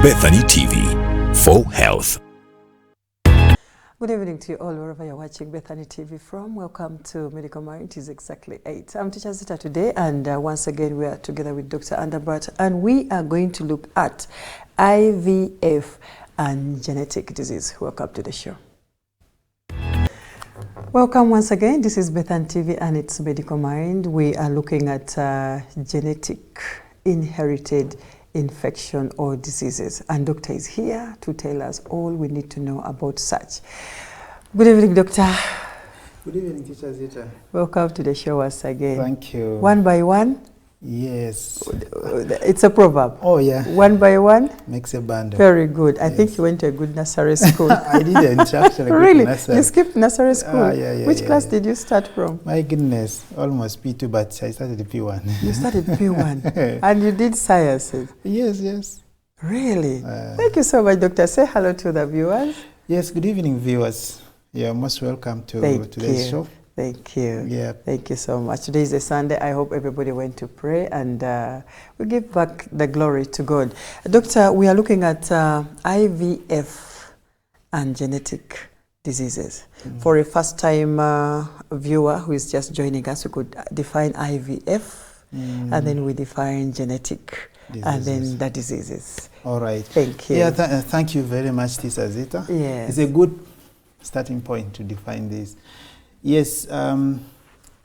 Bethany TV, for health. Good evening to you all, wherever you're watching Bethany TV from. Welcome to Medical Mind. It is exactly 8. I'm Teacher Zita today, and once again we are together with Dr ANdabati, and we are going to look at IVF and genetic disease. Welcome to the show. Welcome once again. This is Bethany TV and it's Medical Mind. We are looking at genetic inherited infection or diseases, and doctor is here to tell us all we need to know about such. Good evening, doctor. Good evening, Teacher Zita. Welcome to the show once again. Thank you. One by one? Yes. It's a proverb. Oh, yeah. One by one? Makes a bundle. Very good. I Yes. think you went to a good nursery school. I didn't actually. Really? Nursery. You skipped nursery school? Yeah, Which class did you start from? My goodness, almost P2, but I started P1. You started P1 and you did sciences? Yes. Really? Thank you so much, doctor. Say hello to the viewers. Yes, good evening, viewers. You're most welcome to today's show. Thank you. Yeah. Thank you so much. Today is a Sunday. I hope everybody went to pray, and we give back the glory to God. Doctor, we are looking at IVF and genetic diseases. For a first-time viewer who is just joining us, we could define IVF, and then we define genetic, and then the diseases. All right. Thank you. Yeah, thank you very much, Teacher Zita. Yes. It's a good starting point to define this. Yes,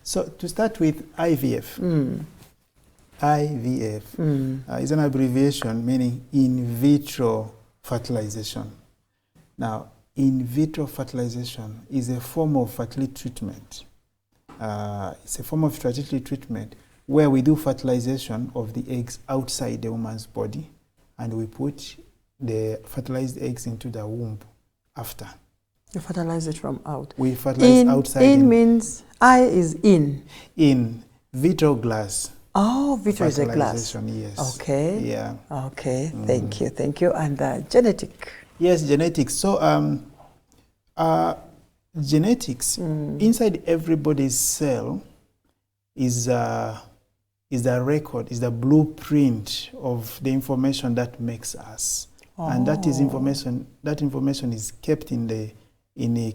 so to start with IVF. IVF is an abbreviation meaning in vitro fertilization. Now, in vitro fertilization is a form of fertility treatment. It's a form of fertility treatment where we do fertilization of the eggs outside the woman's body, and we put the fertilized eggs into the womb after. You fertilize it from out. We fertilize outside. In means I is in. In vitro glass. Oh, vitro is a glass. Yes. Okay. Yeah. Okay. Thank you. And genetic. Yes, genetics. So, genetics inside everybody's cell is the record, is the blueprint of the information that makes us, and that is information. That information is kept in the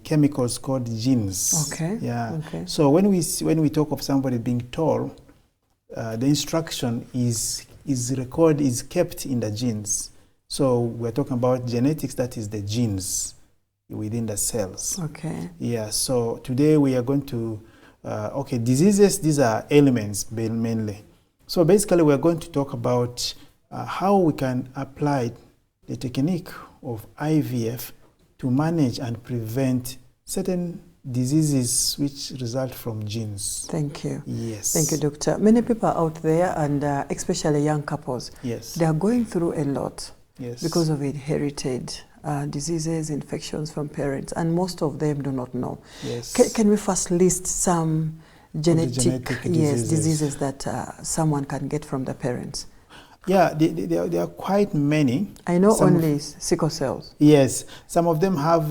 chemicals called genes. Okay. Yeah. Okay. So when we talk of somebody being tall, the instruction is kept in the genes. So we're talking about genetics. That is the genes within the cells. Okay. Yeah. So today we are going to diseases. These are elements mainly. So basically, we are going to talk about how we can apply the technique of IVF to manage and prevent certain diseases which result from genes. Thank you. Yes. Thank you, doctor. Many people out there, and especially young couples, yes, they are going through a lot, yes, because of inherited diseases, infections from parents, and most of them do not know. Yes. Can we first list some genetic diseases that someone can get from the parents? Yeah, there are quite many. I know only sickle cells. Yes, some of them have,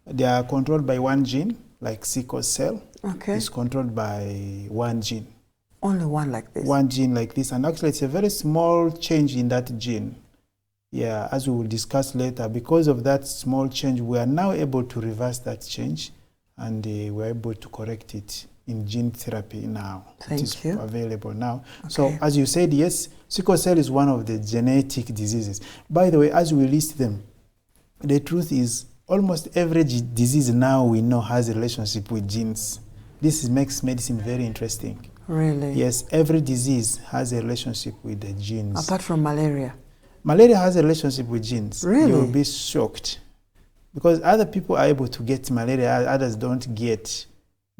they are controlled by one gene, like sickle cell. Okay. It's controlled by one gene. Only one like this? One gene like this, and actually it's a very small change in that gene. Yeah, as we will discuss later, because of that small change, we are now able to reverse that change, and we're able to correct it in gene therapy now. Thank you. Available now. Okay. So as you said, yes, sickle cell is one of the genetic diseases. By the way, as we list them, the truth is almost every disease now we know has a relationship with genes. This makes medicine very interesting. Really? Yes, every disease has a relationship with the genes. Apart from malaria? Malaria has a relationship with genes. Really? You'll be shocked. Because other people are able to get malaria, others don't get.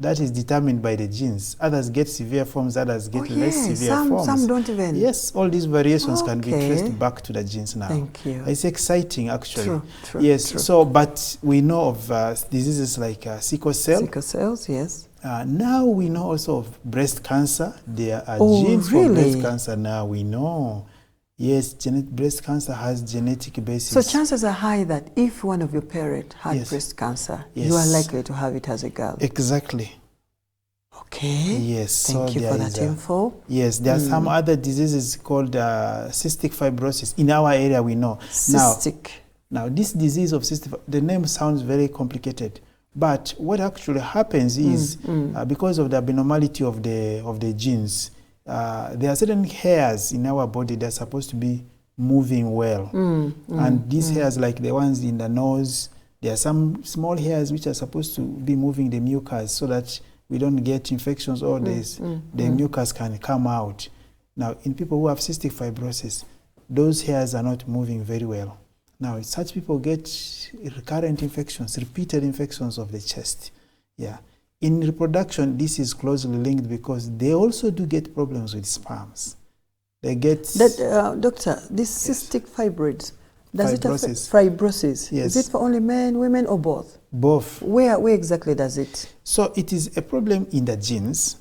That is determined by the genes. Others get severe forms, others get less severe forms. Some don't even. Yes, all these variations can be traced back to the genes now. Thank you. It's exciting, actually. True. Yes, True. So, but we know of diseases like sickle cell. Sickle cells, yes. Now we know also of breast cancer. There are genes for breast cancer now, we know. Yes, breast cancer has genetic basis. So chances are high that if one of your parents had breast cancer, you are likely to have it as a girl. Exactly. Okay. Yes. Thank you for that info. Yes, there are some other diseases called cystic fibrosis. In our area, we know. Cystic. Now, this disease of cystic, the name sounds very complicated. But what actually happens is, because of the abnormality of the genes, there are certain hairs in our body that are supposed to be moving well. And these hairs, like the ones in the nose, there are some small hairs which are supposed to be moving the mucus so that we don't get infections or the mucus can come out. Now, in people who have cystic fibrosis, those hairs are not moving very well. Now, such people get recurrent infections, repeated infections of the chest. Yeah. In reproduction, this is closely linked because they also do get problems with sperms. They get... Doctor, this cystic fibroids, does it affect fibrosis? Yes. Is it for only men, women, or both? Both. Where exactly does it? So it is a problem in the genes,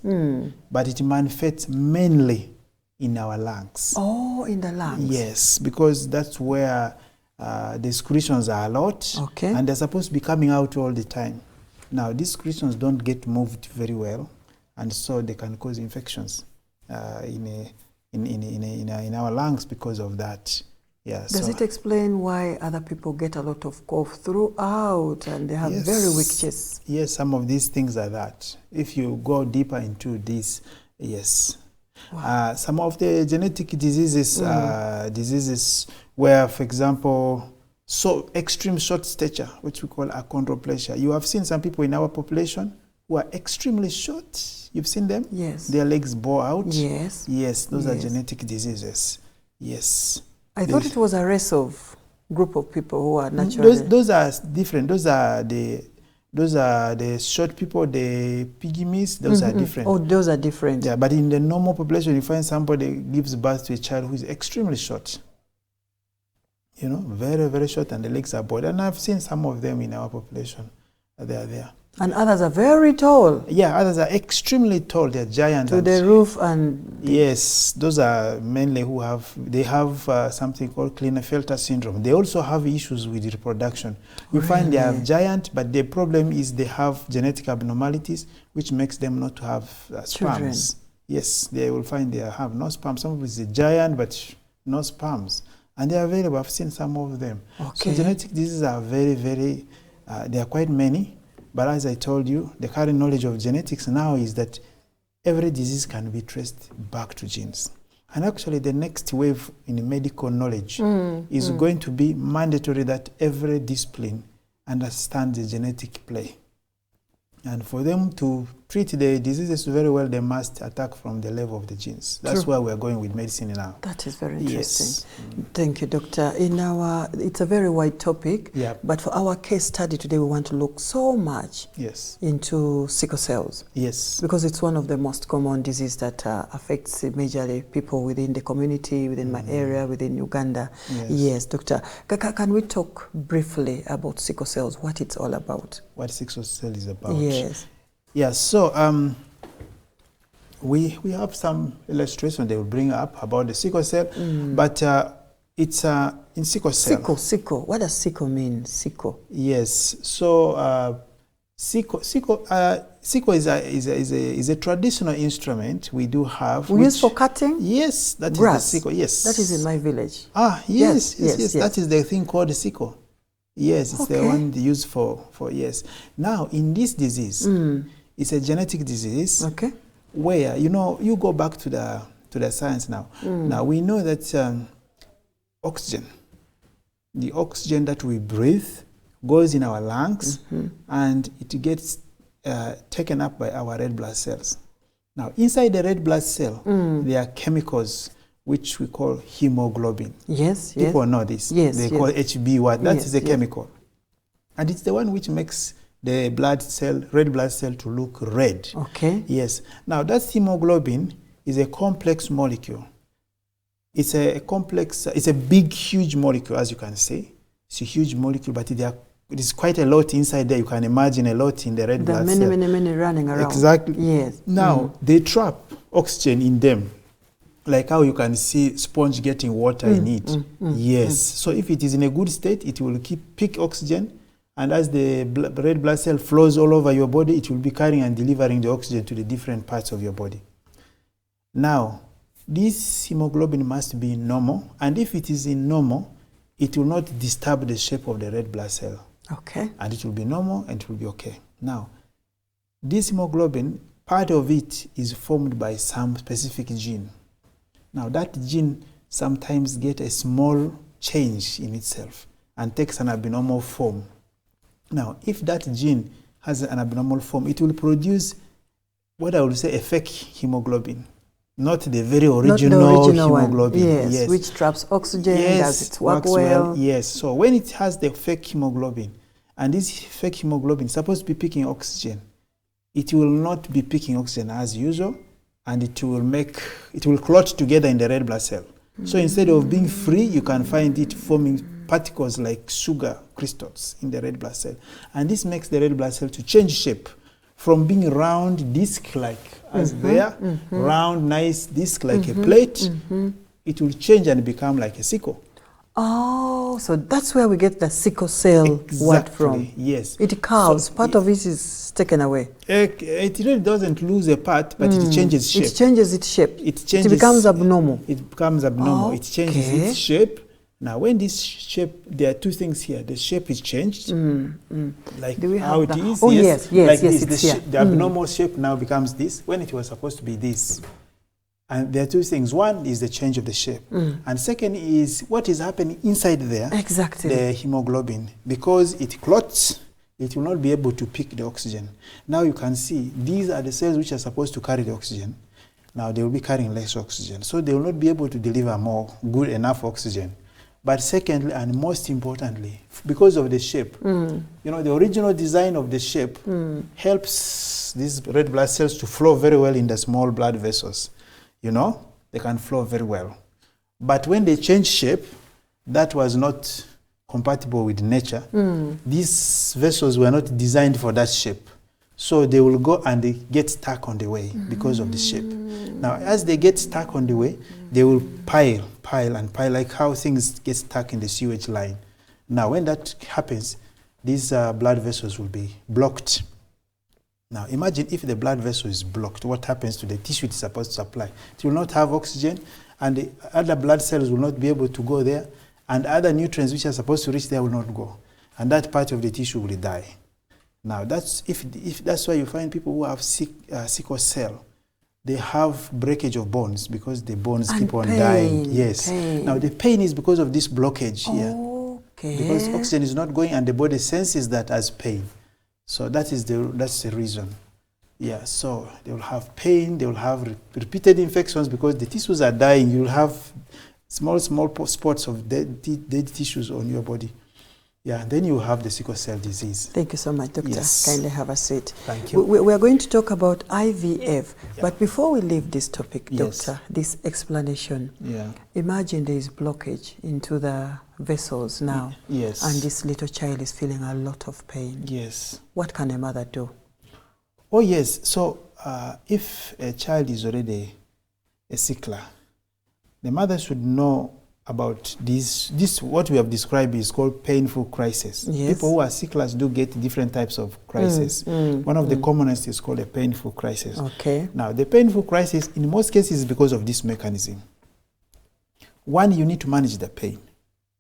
but it manifests mainly in our lungs. Oh, in the lungs. Yes, because that's where the secretions are a lot, and they're supposed to be coming out all the time. Now, these secretions don't get moved very well, and so they can cause infections in our lungs because of that. Yeah. Does it explain why other people get a lot of cough throughout and they have very weak chests? Yes, some of these things are that. If you go deeper into this, yes. Wow. Some of the genetic diseases, diseases where, for example, so extreme short stature, which we call achondroplasia. You have seen some people in our population who are extremely short. You've seen them? Yes. Their legs bow out. Yes. Yes, those are genetic diseases. Yes. I thought it was a race of group of people who are naturally... Those are different. Those are the short people, the pygmies, those are different. Oh, those are different. Yeah, but in the normal population, you find somebody gives birth to a child who is extremely short. You know, very, very short, and the legs are bowed. And I've seen some of them in our population. They are there. And others are very tall. Yeah, others are extremely tall. They're giant. To the roof and... Yes, those are mainly who have something called Klinefelter syndrome. They also have issues with reproduction. You find they are giant, but the problem is they have genetic abnormalities, which makes them not to have sperms. Yes, they will find they have no sperms. Some of it's a giant, but no sperms. And they are available. I've seen some of them. So genetic diseases are very, very, there are quite many. But as I told you, the current knowledge of genetics now is that every disease can be traced back to genes. And actually the next wave in medical knowledge is going to be mandatory that every discipline understands the genetic play. And for them to treat the diseases very well, they must attack from the level of the genes. That's where we're going with medicine now. That is very interesting. Yes. Thank you, Doctor. It's a very wide topic, but for our case study today, we want to look so much into sickle cells. Yes. Because it's one of the most common diseases that affects majorly people within the community, within my area, within Uganda. Yes, Doctor. Can we talk briefly about sickle cells, what it's all about? What sickle cell is about? Yes. Yeah, so we have some illustration they will bring up about the sickle cell, but it's in sickle cell. Sickle. What does sickle mean? Sickle. Yes. So sickle is a traditional instrument we do have. We use for cutting. Yes, that is the sickle. Yes. That is in my village. Ah, yes. That is the thing called the sickle. Yes, it's the one they use for yes. Now, in this disease, it's a genetic disease where, you go back to the science now. Now, we know that oxygen, the oxygen that we breathe goes in our lungs and it gets taken up by our red blood cells. Now, inside the red blood cell, there are chemicals which we call hemoglobin. Yes, people know this. Yes, they call HB1. That is a chemical. And it's the one which makes the red blood cell to look red. Okay. Yes. Now, that hemoglobin is a complex molecule. It's a big, huge molecule, as you can see. It's a huge molecule, but it is quite a lot inside there. You can imagine a lot in the red blood cell. There are many running around. Exactly. Yes. Now, they trap oxygen in them. Like how you can see sponge getting water in it. Yes. So if it is in a good state, it will pick oxygen And as the red blood cell flows all over your body, it will be carrying and delivering the oxygen to the different parts of your body. Now, this hemoglobin must be normal, and if it is in normal, it will not disturb the shape of the red blood cell. Okay. And it will be normal and it will be okay. Now, this hemoglobin, part of it is formed by some specific gene. Now, that gene sometimes gets a small change in itself and takes an abnormal form. Now, if that gene has an abnormal form, it will produce what I would say a fake hemoglobin. Not the very original hemoglobin. Yes, which traps oxygen, does it work well? Yes, so when it has the fake hemoglobin, and this fake hemoglobin is supposed to be picking oxygen, it will not be picking oxygen as usual, and it will clot together in the red blood cell. So instead of being free, you can find it forming particles like sugar crystals in the red blood cell. And this makes the red blood cell to change shape from being round disc-like as round, nice disc like a plate, it will change and become like a sickle. Oh, so that's where we get the sickle cell word from. Yes. It curves. So part of it is taken away. It really doesn't lose a part, but it changes shape. It changes its shape. It becomes abnormal. It becomes abnormal. It changes its shape. Now, when this shape, there are two things here. The shape is changed, like how it is. Oh, yes, like yes, this. The abnormal shape now becomes this, when it was supposed to be this. And there are two things. One is the change of the shape. And second is what is happening inside there. Exactly. The hemoglobin. Because it clots, it will not be able to pick the oxygen. Now you can see, these are the cells which are supposed to carry the oxygen. Now they will be carrying less oxygen. So they will not be able to deliver more good enough oxygen. But secondly, and most importantly, because of the shape, you know, the original design of the shape helps these red blood cells to flow very well in the small blood vessels. You know, they can flow very well. But when they change shape, that was not compatible with nature. These vessels were not designed for that shape. So they will go and they get stuck on the way because of the shape. Now, as they get stuck on the way, they will pile like how things get stuck in the sewage line. Now, when that happens, these blood vessels will be blocked. Now, imagine if the blood vessel is blocked, what happens to the tissue it is supposed to supply? It will not have oxygen, and the other blood cells will not be able to go there, and other nutrients which are supposed to reach there will not go. And that part of the tissue will die. Now, that's if that's why you find people who have sickle cell, they have breakage of bones because the bones keep on dying. Yes. Pain. Now, the pain is because of this blockage here. Okay. Because oxygen is not going and the body senses that as pain. So that's the reason. Yeah, so they will have pain, they will have repeated infections because the tissues are dying. You will have small spots of dead tissues on your body. Yeah, then you have the sickle cell disease. Thank you so much, Doctor. Yes. Kindly have a seat. Thank you. We are going to talk about IVF, but before we leave this topic, Yes. Doctor, this explanation, imagine there is blockage into the vessels now, Yes. and this little child is feeling a lot of pain. Yes. What can a mother do? Oh, yes. So if a child is already a sickler, the mother should know about this. What we have described is called painful crisis. Yes. People who are sicklers do get different types of crisis. One of the commonest is called a painful crisis. Okay. Now, the painful crisis, in most cases, is because of this mechanism. One, you need to manage the pain.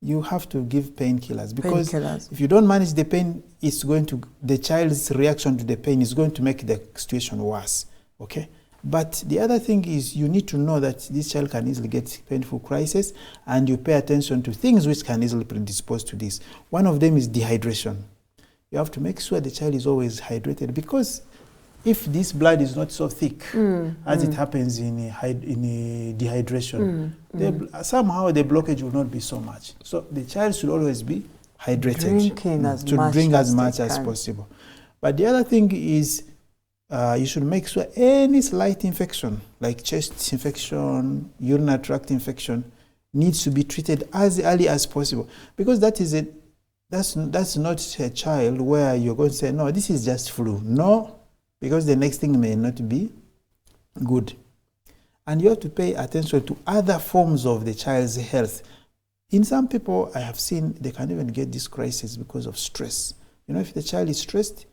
You have to give painkillers because if you don't manage the pain, the child's reaction to the pain is going to make the situation worse. Okay. But the other thing is you need to know that this child can easily get painful crisis, and you pay attention to things which can easily predispose to this. One of them is dehydration. You have to make sure the child is always hydrated, because if this blood is not so thick, as it happens in a dehydration, somehow the blockage will not be so much. So the child should always be hydrated. Drink as much as possible. But the other thing is you should make sure any slight infection, like chest infection, urinary tract infection, needs to be treated as early as possible, because that's not a child where you're going to say, no, this is just flu. No, because the next thing may not be good. And you have to pay attention to other forms of the child's health. In some people I have seen, they can even get this crisis because of stress. You know, if the child is stressed.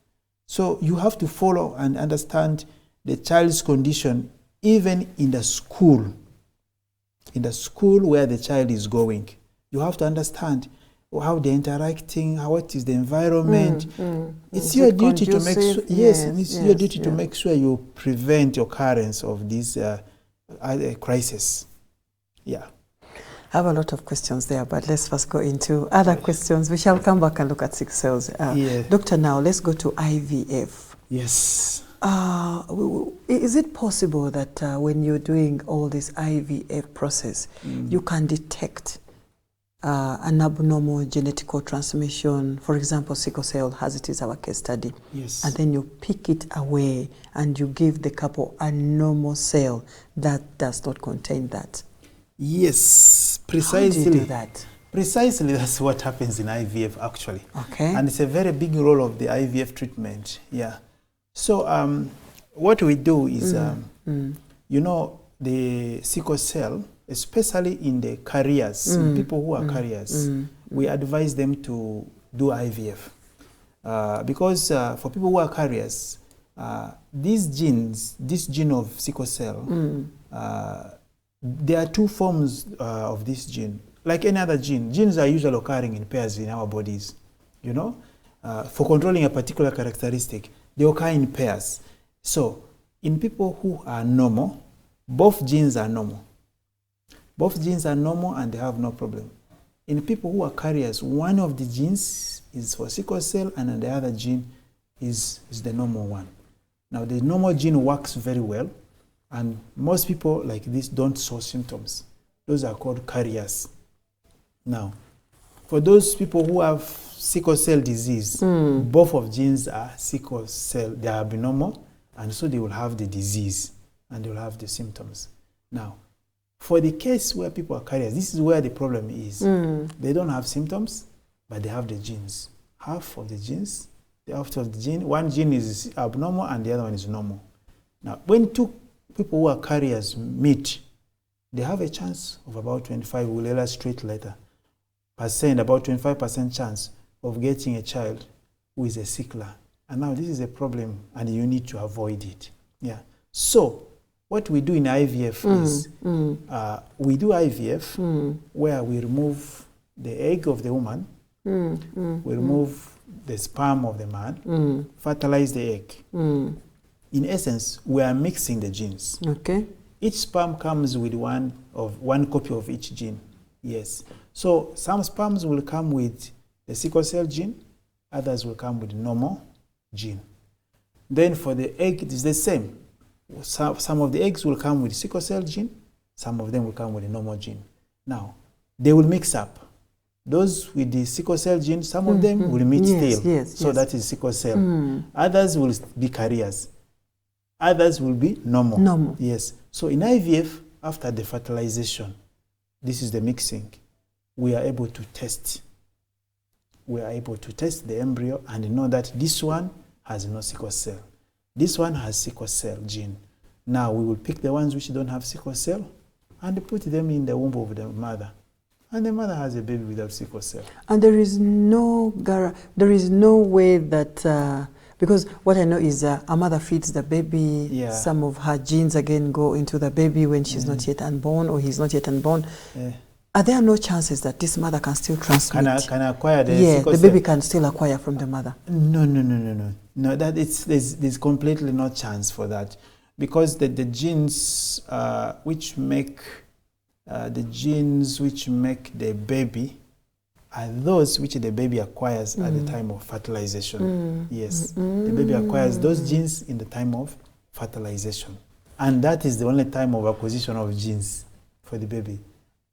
So you have to follow and understand the child's condition, even in the school. In the school where the child is going, you have to understand how they're interacting, what is the environment. It's your duty to make sure. Yes, it's your duty to make sure you prevent occurrence of this crisis. Yeah. I have a lot of questions there, but let's first go into other questions. We shall come back and look at sickle cells. Doctor, now let's go to IVF. Yes. Is it possible that when you're doing all this IVF process, you can detect an abnormal genetical transmission? For example, sickle cell, as it is our case study. Yes. And then you pick it away and you give the couple a normal cell that does not contain that. Yes, precisely. How do you do that? Precisely, that's what happens in IVF actually. Okay. And it's a very big role of the IVF treatment. Yeah. So what we do is, you know, the sickle cell, especially in the carriers, people who are carriers, we advise them to do IVF. Because for people who are carriers, this gene of sickle cell, there are two forms of this gene. Like any other gene, genes are usually occurring in pairs in our bodies, you know, for controlling a particular characteristic. They occur in pairs. So, in people who are normal, both genes are normal. Both genes are normal and they have no problem. In people who are carriers, one of the genes is for sickle cell and the other gene is the normal one. Now, the normal gene works very well, and most people like this don't show symptoms. Those are called carriers. Now, for those people who have sickle cell disease, both of genes are sickle cell, they are abnormal, and so they will have the disease and they will have the symptoms. Now, for the case where people are carriers, this is where the problem is. They don't have symptoms, but they have the genes. Half of the genes, one gene is abnormal and the other one is normal. Now, when two people who are carriers meet, they have a chance of about 25, we'll illustrate later, about 25% chance of getting a child who is a sickler. And now this is a problem and you need to avoid it. Yeah. So what we do in IVF is we do IVF where we remove the egg of the woman, we remove the sperm of the man, fertilize the egg. In essence, we are mixing the genes. Okay. Each sperm comes with one copy of each gene. Yes. So some sperms will come with the sickle cell gene, others will come with the normal gene. Then for the egg, it is the same. Some of the eggs will come with sickle cell gene, some of them will come with the normal gene. Now, they will mix up. Those with the sickle cell gene, some of them will meet still. So that is sickle cell. Others will be carriers. Others will be normal. Yes. So in IVF, after the fertilization, this is the mixing, we are able to test. We are able to test the embryo and know that this one has no sickle cell. This one has sickle cell gene. Now we will pick the ones which don't have sickle cell and put them in the womb of the mother. And the mother has a baby without sickle cell. And there is no way that, because what I know is a mother feeds the baby, some of her genes again go into the baby when she's not yet unborn or he's not yet unborn. Are there no chances that this mother can still transmit? Can acquire the sickle cell? The baby can still acquire from the mother. No, that there's completely no chance for that, because the genes which make the baby are those which the baby acquires at the time of fertilization. Yes, the baby acquires those genes in the time of fertilization, and that is the only time of acquisition of genes for the baby.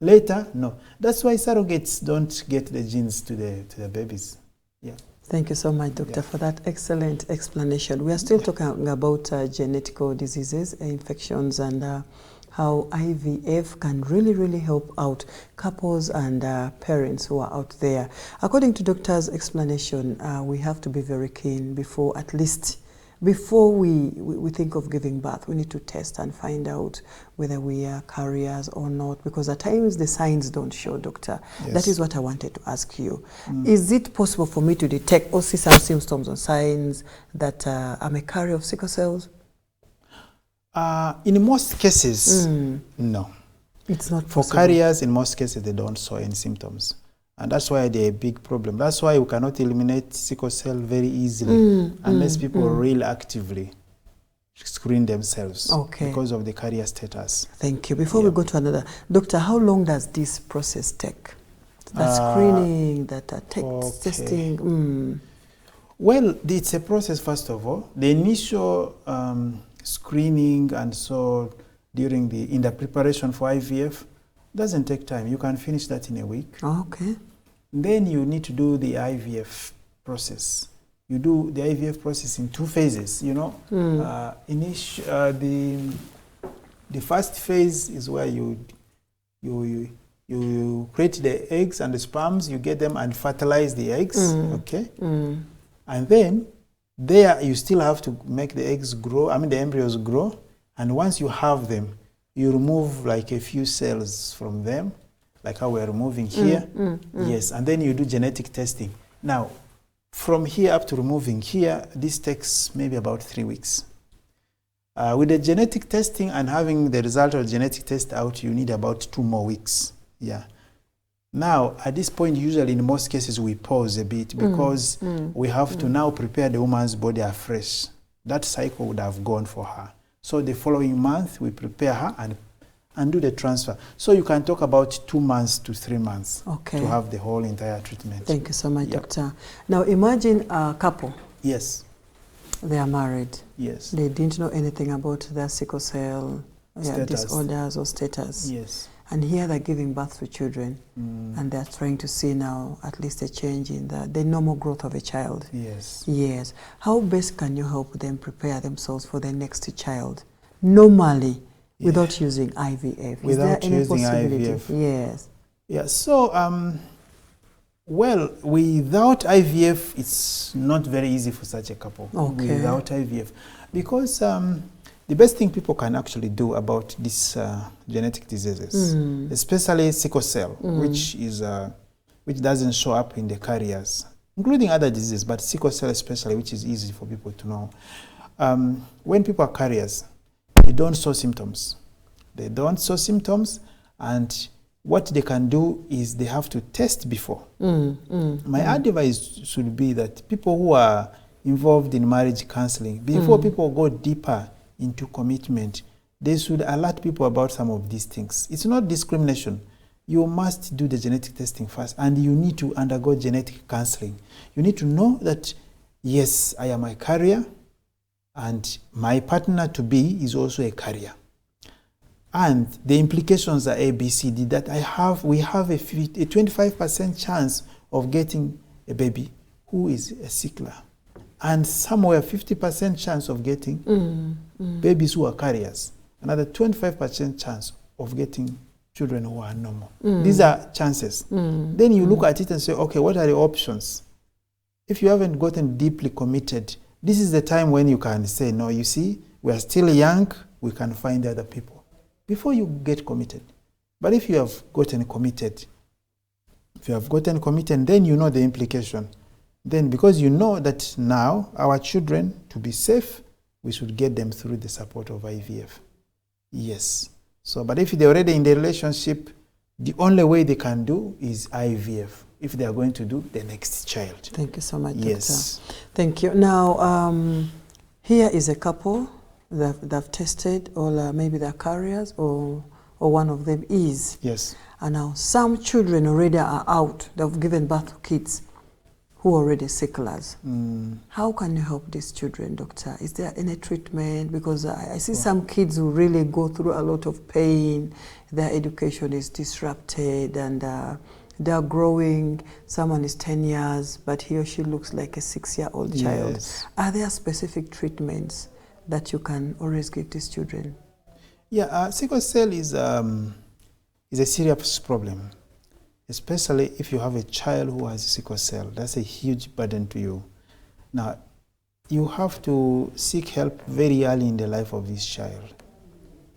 Later, no. That's why surrogates don't get the genes to the babies. Yeah. Thank you so much, Doctor, for that excellent explanation. We are still talking about genetic diseases, infections, and how IVF can really, really help out couples and parents who are out there. According to Doctor's explanation, we have to be very keen before at least before we think of giving birth, we need to test and find out whether we are carriers or not, because at times the signs don't show, doctor. Yes. That is what I wanted to ask you. Is it possible for me to detect or see some symptoms or signs that I'm a carrier of sickle cells? In most cases, no. It's not For possible. carriers, in most cases, they don't show any symptoms. And that's why they're a big problem. That's why we cannot eliminate sickle cell very easily unless people really actively screen themselves because of the carrier status. Thank you. Before we go to another, doctor, how long does this process take? The screening, testing? Well, it's a process, first of all. The initial screening and so in the preparation for IVF doesn't take time. You can finish that in a week. Okay. Then you need to do the IVF process. You do the IVF process in 2 phases, you know. The first phase is where you create the eggs and the sperms, you get them and fertilize the eggs, okay? And then there you still have to make the eggs grow, the embryos grow. And once you have them, you remove like a few cells from them, like how we're removing here. Yes, and then you do genetic testing. Now, from here up to removing here, this takes maybe about 3 weeks. With the genetic testing and having the result of the genetic test out, you need about 2 more weeks. Yeah. Now, at this point, usually in most cases, we pause a bit because we have to now prepare the woman's body afresh. That cycle would have gone for her. So the following month, we prepare her and do the transfer. So you can talk about 2 months to 3 months to have the whole entire treatment. Thank you so much, doctor. Now imagine a couple. Yes. They are married. Yes. They didn't know anything about their sickle cell disorders or status. Yes. And here they're giving birth to children, and they're trying to see now at least a change in the normal growth of a child. Yes. Yes. How best can you help them prepare themselves for their next child, normally, without using IVF? Without Is there any using possibility? IVF. Yes. Yeah. So, well, without IVF, it's not very easy for such a couple. Okay. Without IVF, because the best thing people can actually do about these genetic diseases, especially sickle cell, which doesn't show up in the carriers, including other diseases, but sickle cell especially, which is easy for people to know. When people are carriers, they don't show symptoms. They don't show symptoms, and what they can do is they have to test before. My advice should be that people who are involved in marriage counseling, before people go deeper into commitment, they should alert people about some of these things. It's not discrimination. You must do the genetic testing first, and you need to undergo genetic counseling. You need to know that, yes, I am a carrier, and my partner-to-be is also a carrier. And the implications are A, B, C, D, that we have a 25% chance of getting a baby who is a sickler, and somewhere 50% chance of getting babies who are carriers, another 25% chance of getting children who are normal. These are chances. Then you look at it and say, okay, what are the options? If you haven't gotten deeply committed, this is the time when you can say, no, you see, we are still young, we can find other people, before you get committed. But if you have gotten committed, then you know the implication. Then because you know that now our children, to be safe, we should get them through the support of IVF. Yes. So, but if they're already in the relationship, the only way they can do is IVF, if they are going to do the next child. Thank you so much, yes. Doctor. Thank you. Now, here is a couple that they've tested, or maybe they're carriers, or one of them is. Yes. And now some children already are out. They've given birth to kids who are already sicklers. How can you help these children, doctor? Is there any treatment? Because I see some kids who really go through a lot of pain. Their education is disrupted, and they are growing. Someone is 10 years, but he or she looks like a 6-year-old child. Yes. Are there specific treatments that you can always give these children? Yeah, sickle cell is a serious problem, especially if you have a child who has sickle cell. That's a huge burden to you. Now, you have to seek help very early in the life of this child.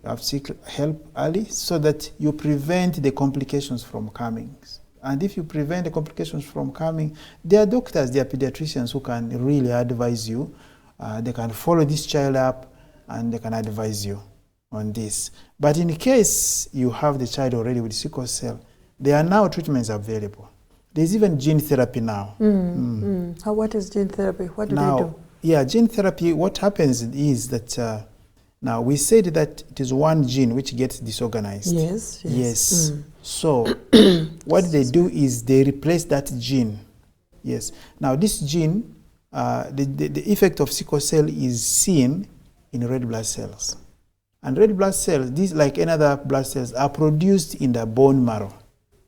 You have to seek help early so that you prevent the complications from coming. And if you prevent the complications from coming, there are doctors, there are pediatricians who can really advise you. They can follow this child up and they can advise you on this. But in case you have the child already with sickle cell, there are now treatments available. There's even gene therapy now. What is gene therapy? What do now, they do? Yeah, gene therapy, what happens is that now we said that it is one gene which gets disorganized. Yes. So what they do is they replace that gene. Yes. Now this gene, the effect of sickle cell is seen in red blood cells. And red blood cells, these like any other blood cells, are produced in the bone marrow.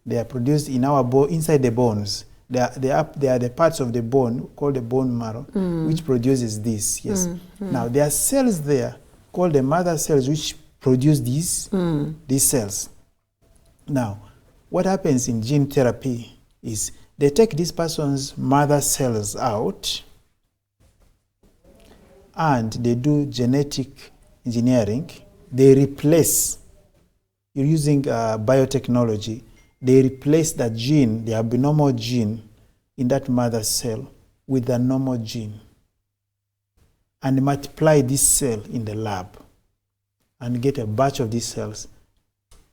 They are produced in our inside the bones. They are the parts of the bone called the bone marrow, which produces this. Yes. Now there are cells there called the mother cells which produce these cells. Now, what happens in gene therapy is they take this person's mother cells out and they do genetic engineering. They replace, using biotechnology, they replace that gene, the abnormal gene in that mother cell with the normal gene and multiply this cell in the lab and get a batch of these cells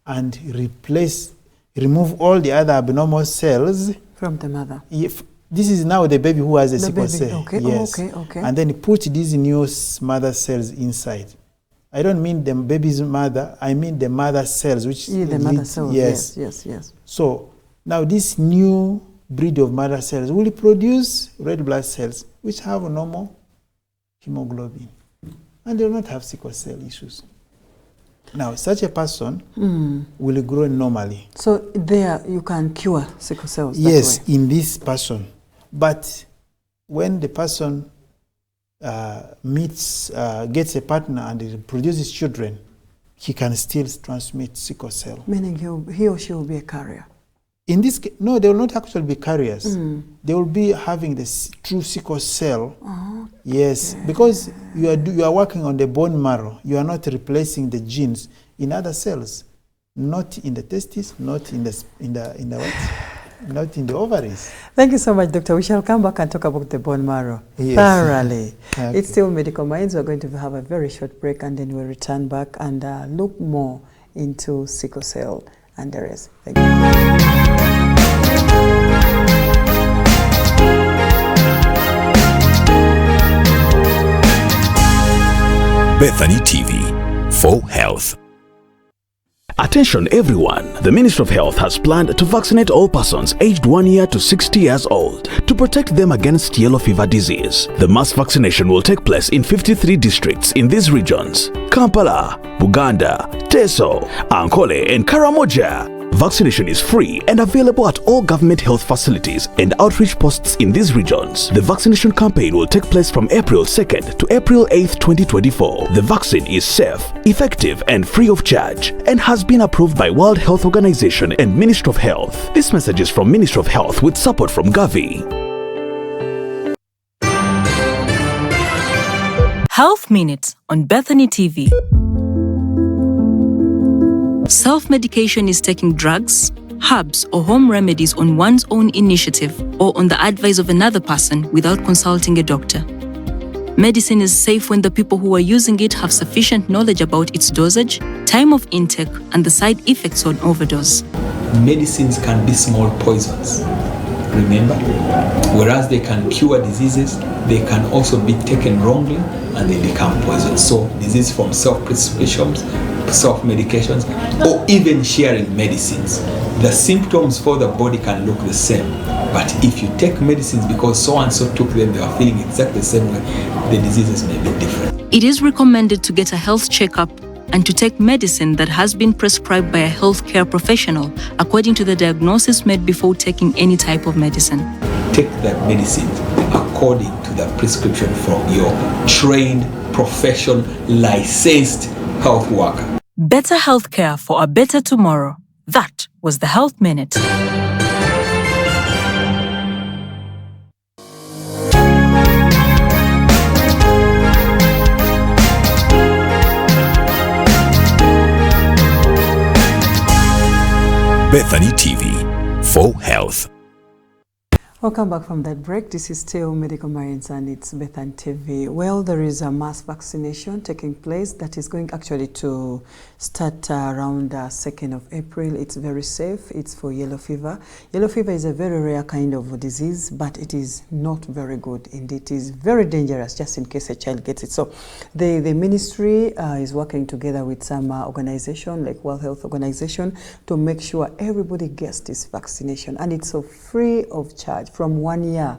and remove all the other abnormal cells from the mother. If this is now the baby who has a sickle cell. Okay. Yes. Okay. And then put these new mother cells inside. I don't mean the baby's mother, I mean the mother cells, which the mother cells. Yes. So now this new breed of mother cells will produce red blood cells which have normal hemoglobin, and they will not have sickle cell issues. Now, such a person will grow normally. So there you can cure sickle cells. Yes, that way. in this person. But when the person gets a partner and produces children, he can still transmit sickle cell. Meaning he or she will be a carrier. In this case, no, they will not actually be carriers. They will be having the true sickle cell. Yes, because you are working on the bone marrow. You are not replacing the genes in other cells, not in the testes, not in the what? Not in the ovaries. Thank you so much, Doctor. We shall come back and talk about the bone marrow thoroughly. Okay. It's still Medical Minds. We're going to have a very short break and then we'll return back and look more into sickle cell and the rest. Thank you. Bethany TV for health. Attention everyone, the Ministry of Health has planned to vaccinate all persons aged 1 year to 60 years old to protect them against yellow fever disease. The mass vaccination will take place in 53 districts in these regions: Kampala, Buganda, Teso, Ankole and Karamoja. Vaccination is free and available at all government health facilities and outreach posts in these regions. The vaccination campaign will take place from April 2nd to April 8th, 2024. The vaccine is safe, effective and free of charge and has been approved by World Health Organization and Ministry of Health. This message is from Ministry of Health with support from Gavi. Health Minutes on Bethany TV. Self-medication is taking drugs, herbs, or home remedies on one's own initiative or on the advice of another person without consulting a doctor. Medicine is safe when the people who are using it have sufficient knowledge about its dosage, time of intake, and the side effects on overdose. Medicines can be small poisons, remember? Whereas they can cure diseases, they can also be taken wrongly and they become poisons. So disease from self-prescriptions, self-medications, or even sharing medicines. The symptoms for the body can look the same, but if you take medicines because so-and-so took them, they are feeling exactly the same way, the diseases may be different. It is recommended to get a health checkup and to take medicine that has been prescribed by a healthcare professional according to the diagnosis made before taking any type of medicine. Take that medicine according to the prescription from your trained, professional, licensed health worker. Better healthcare for a better tomorrow. That was the Health Minute. Bethany TV for health. Welcome back from that break. This is still Medical Minds and it's Bethany TV. Well, there is a mass vaccination taking place that is going actually to start around 2nd of April. It's very safe. It's for yellow fever. Yellow fever is a very rare kind of disease, but it is not very good. Indeed, it is very dangerous just in case a child gets it. So the ministry is working together with some organization like World Health Organization to make sure everybody gets this vaccination, and it's free of charge from 1 year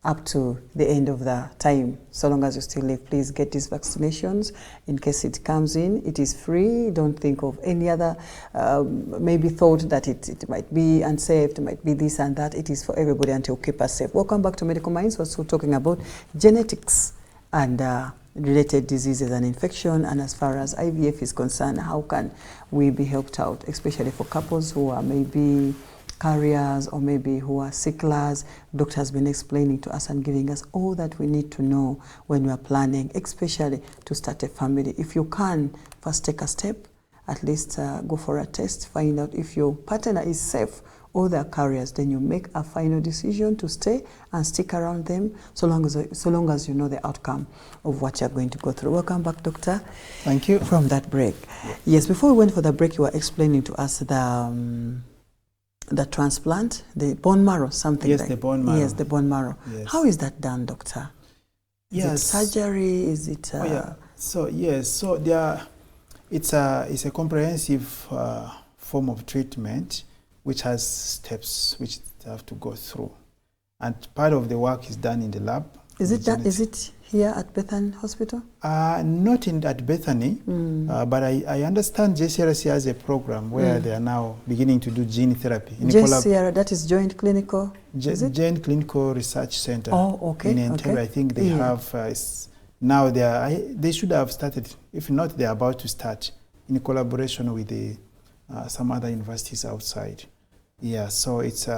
up to the end of the time. So long as you still live, please get these vaccinations. In case it comes in, it is free. Don't think of any other maybe thought that it might be unsafe, it might be this and that. It is for everybody and to keep us safe. Welcome back to Medical Minds. We're still talking about genetics and related diseases and infection, and as far as IVF is concerned, how can we be helped out, especially for couples who are maybe carriers or maybe who are sicklers. Doctor has been explaining to us and giving us all that we need to know when we are planning, especially to start a family. If you can, first take a step, at least go for a test, find out if your partner is safe or they are carriers, then you make a final decision to stay and stick around them so long as you know the outcome of what you're going to go through. Welcome back, Doctor. Thank you. From that break. Yes, before we went for the break, you were explaining to us the transplant, the bone marrow, something yes, like the bone marrow. Yes, the bone marrow. Yes. How is that done, doctor? Is yes. it surgery? Is it? Oh, yeah. So yes, so it's a comprehensive form of treatment which has steps which they have to go through, and part of the work is done in the lab. Is it here at Bethany Hospital? Not at Bethany, but I understand JCRC has a program where they are now beginning to do gene therapy. JCRC, that is Joint Clinical? Joint Clinical Research Center. Oh, okay. In Entebbe, okay. I think they have, now they should have started, if not they're about to start, in collaboration with some other universities outside. Yeah, so it's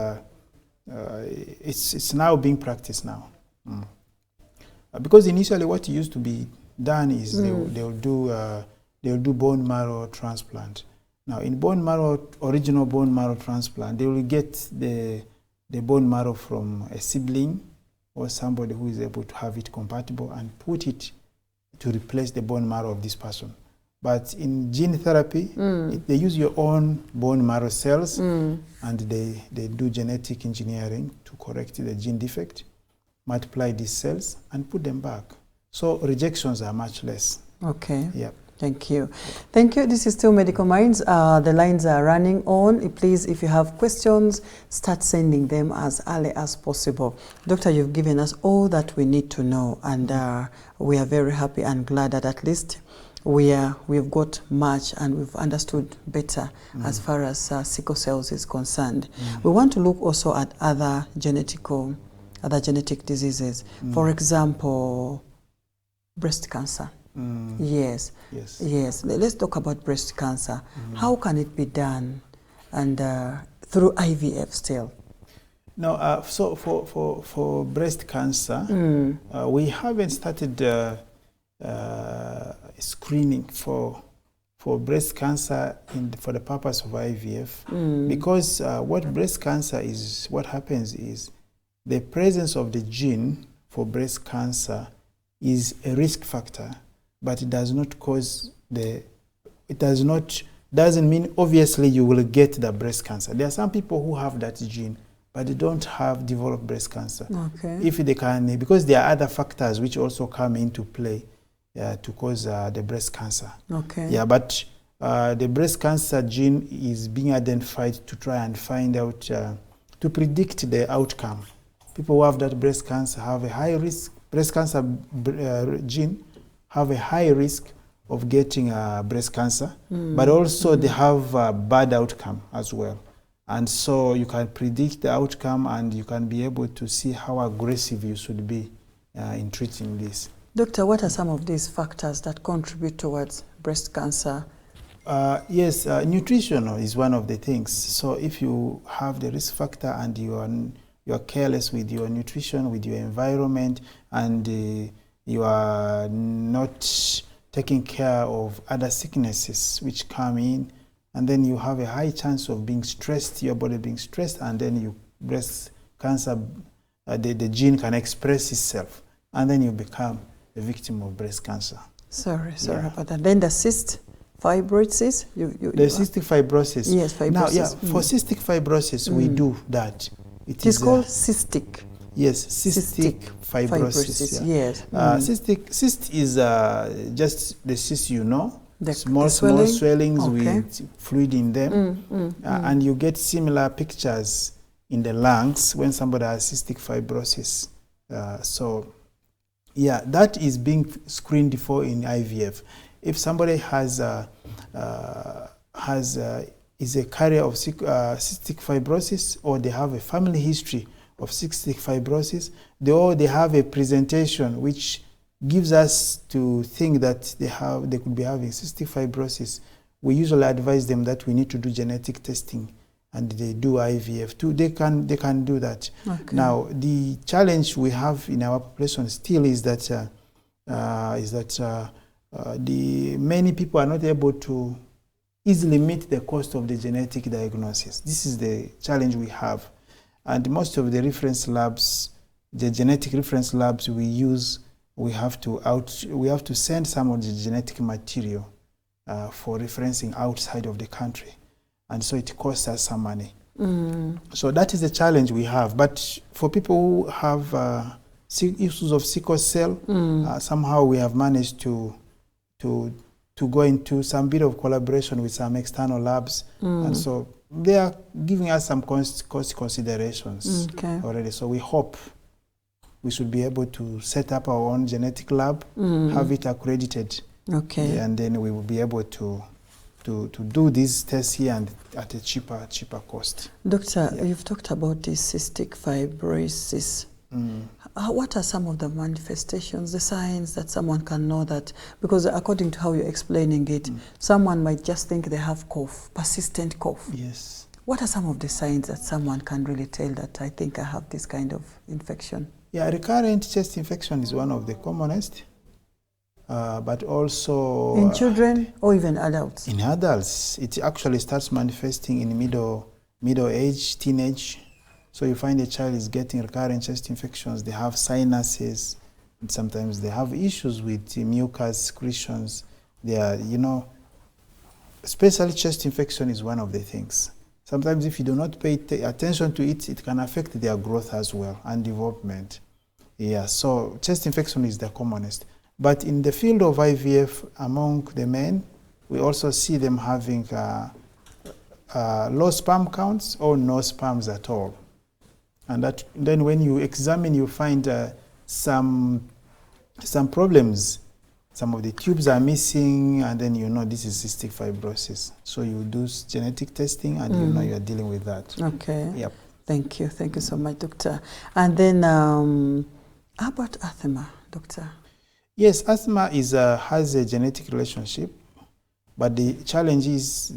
now being practiced now. Because initially what used to be done is they'll do bone marrow transplant. Now in original bone marrow transplant, they will get the bone marrow from a sibling or somebody who is able to have it compatible and put it to replace the bone marrow of this person. But in gene therapy, they use your own bone marrow cells and they do genetic engineering to correct the gene defect, multiply these cells and put them back. So rejections are much less. Okay. Yeah. Thank you. Thank you. This is still Medical Minds. The lines are running on. Please, if you have questions, start sending them as early as possible. Doctor, you've given us all that we need to know, and we are very happy and glad that at least we've got much and we've understood better as far as sickle cells is concerned. We want to look also at other genetic diseases. For example, breast cancer. Yes. Let's talk about breast cancer. How can it be done, and through IVF still? No, so for breast cancer, we haven't started screening for breast cancer for the purpose of IVF, because what breast cancer is, what happens is the presence of the gene for breast cancer is a risk factor, but it does not cause doesn't mean obviously you will get the breast cancer. There are some people who have that gene, but they don't have developed breast cancer. Okay. If they can, because there are other factors which also come into play to cause the breast cancer. Okay. Yeah, but the breast cancer gene is being identified to try and find out, to predict the outcome. People who have that breast cancer have a high risk, breast cancer gene have a high risk of getting breast cancer, but also they have a bad outcome as well. And so you can predict the outcome and you can be able to see how aggressive you should be in treating this. Doctor, what are some of these factors that contribute towards breast cancer? Yes, nutrition is one of the things. So if you have the risk factor and you are careless with your nutrition, with your environment, and you are not taking care of other sicknesses which come in, and then you have a high chance of being stressed, your body being stressed, and then breast cancer, the gene can express itself, and then you become a victim of breast cancer. Sorry about that. Then the cyst fibrosis. The cystic fibrosis. Yes, fibrosis. Now, yeah, for cystic fibrosis, we do that. It is called cystic. Yes, cystic fibrosis. Yeah. Yes. Cyst is just the cyst, the small swellings with fluid in them, and you get similar pictures in the lungs when somebody has cystic fibrosis. So, yeah, that is being screened for in IVF. If somebody is a carrier of cystic fibrosis, or they have a family history of cystic fibrosis, they have a presentation which gives us to think that they could be having cystic fibrosis, we usually advise them that we need to do genetic testing, and they do IVF too. They can do that. Okay. Now, the challenge we have in our population still is that many people are not able to easily meet the cost of the genetic diagnosis. This is the challenge we have, and most of the reference labs, the genetic reference labs we use, we have to send some of the genetic material for referencing outside of the country, and so it costs us some money. So that is the challenge we have. But for people who have issues of sickle cell, somehow we have managed to go into some bit of collaboration with some external labs, and so they are giving us some cost considerations already. So we hope we should be able to set up our own genetic lab, have it accredited, and then we will be able to do these tests here and at a cheaper cost. Doctor, you've talked about this cystic fibrosis. What are some of the manifestations, the signs that someone can know that? Because according to how you're explaining it, someone might just think they have cough, persistent cough. Yes. What are some of the signs that someone can really tell that I think I have this kind of infection? Yeah, recurrent chest infection is one of the commonest, but also... In children or even adults? In adults, it actually starts manifesting in middle age, teenage. So you find a child is getting recurrent chest infections, they have sinuses, and sometimes they have issues with mucus secretions. They are, especially chest infection is one of the things. Sometimes if you do not pay attention to it, it can affect their growth as well and development. Yeah, so chest infection is the commonest. But in the field of IVF, among the men, we also see them having low sperm counts or no sperms at all. And then when you examine, you find some problems. Some of the tubes are missing, and then this is cystic fibrosis. So you do genetic testing, and you are dealing with that. Okay. Yep. Thank you so much, Doctor. And then, how about asthma, Doctor? Yes, asthma has a genetic relationship, but the challenge is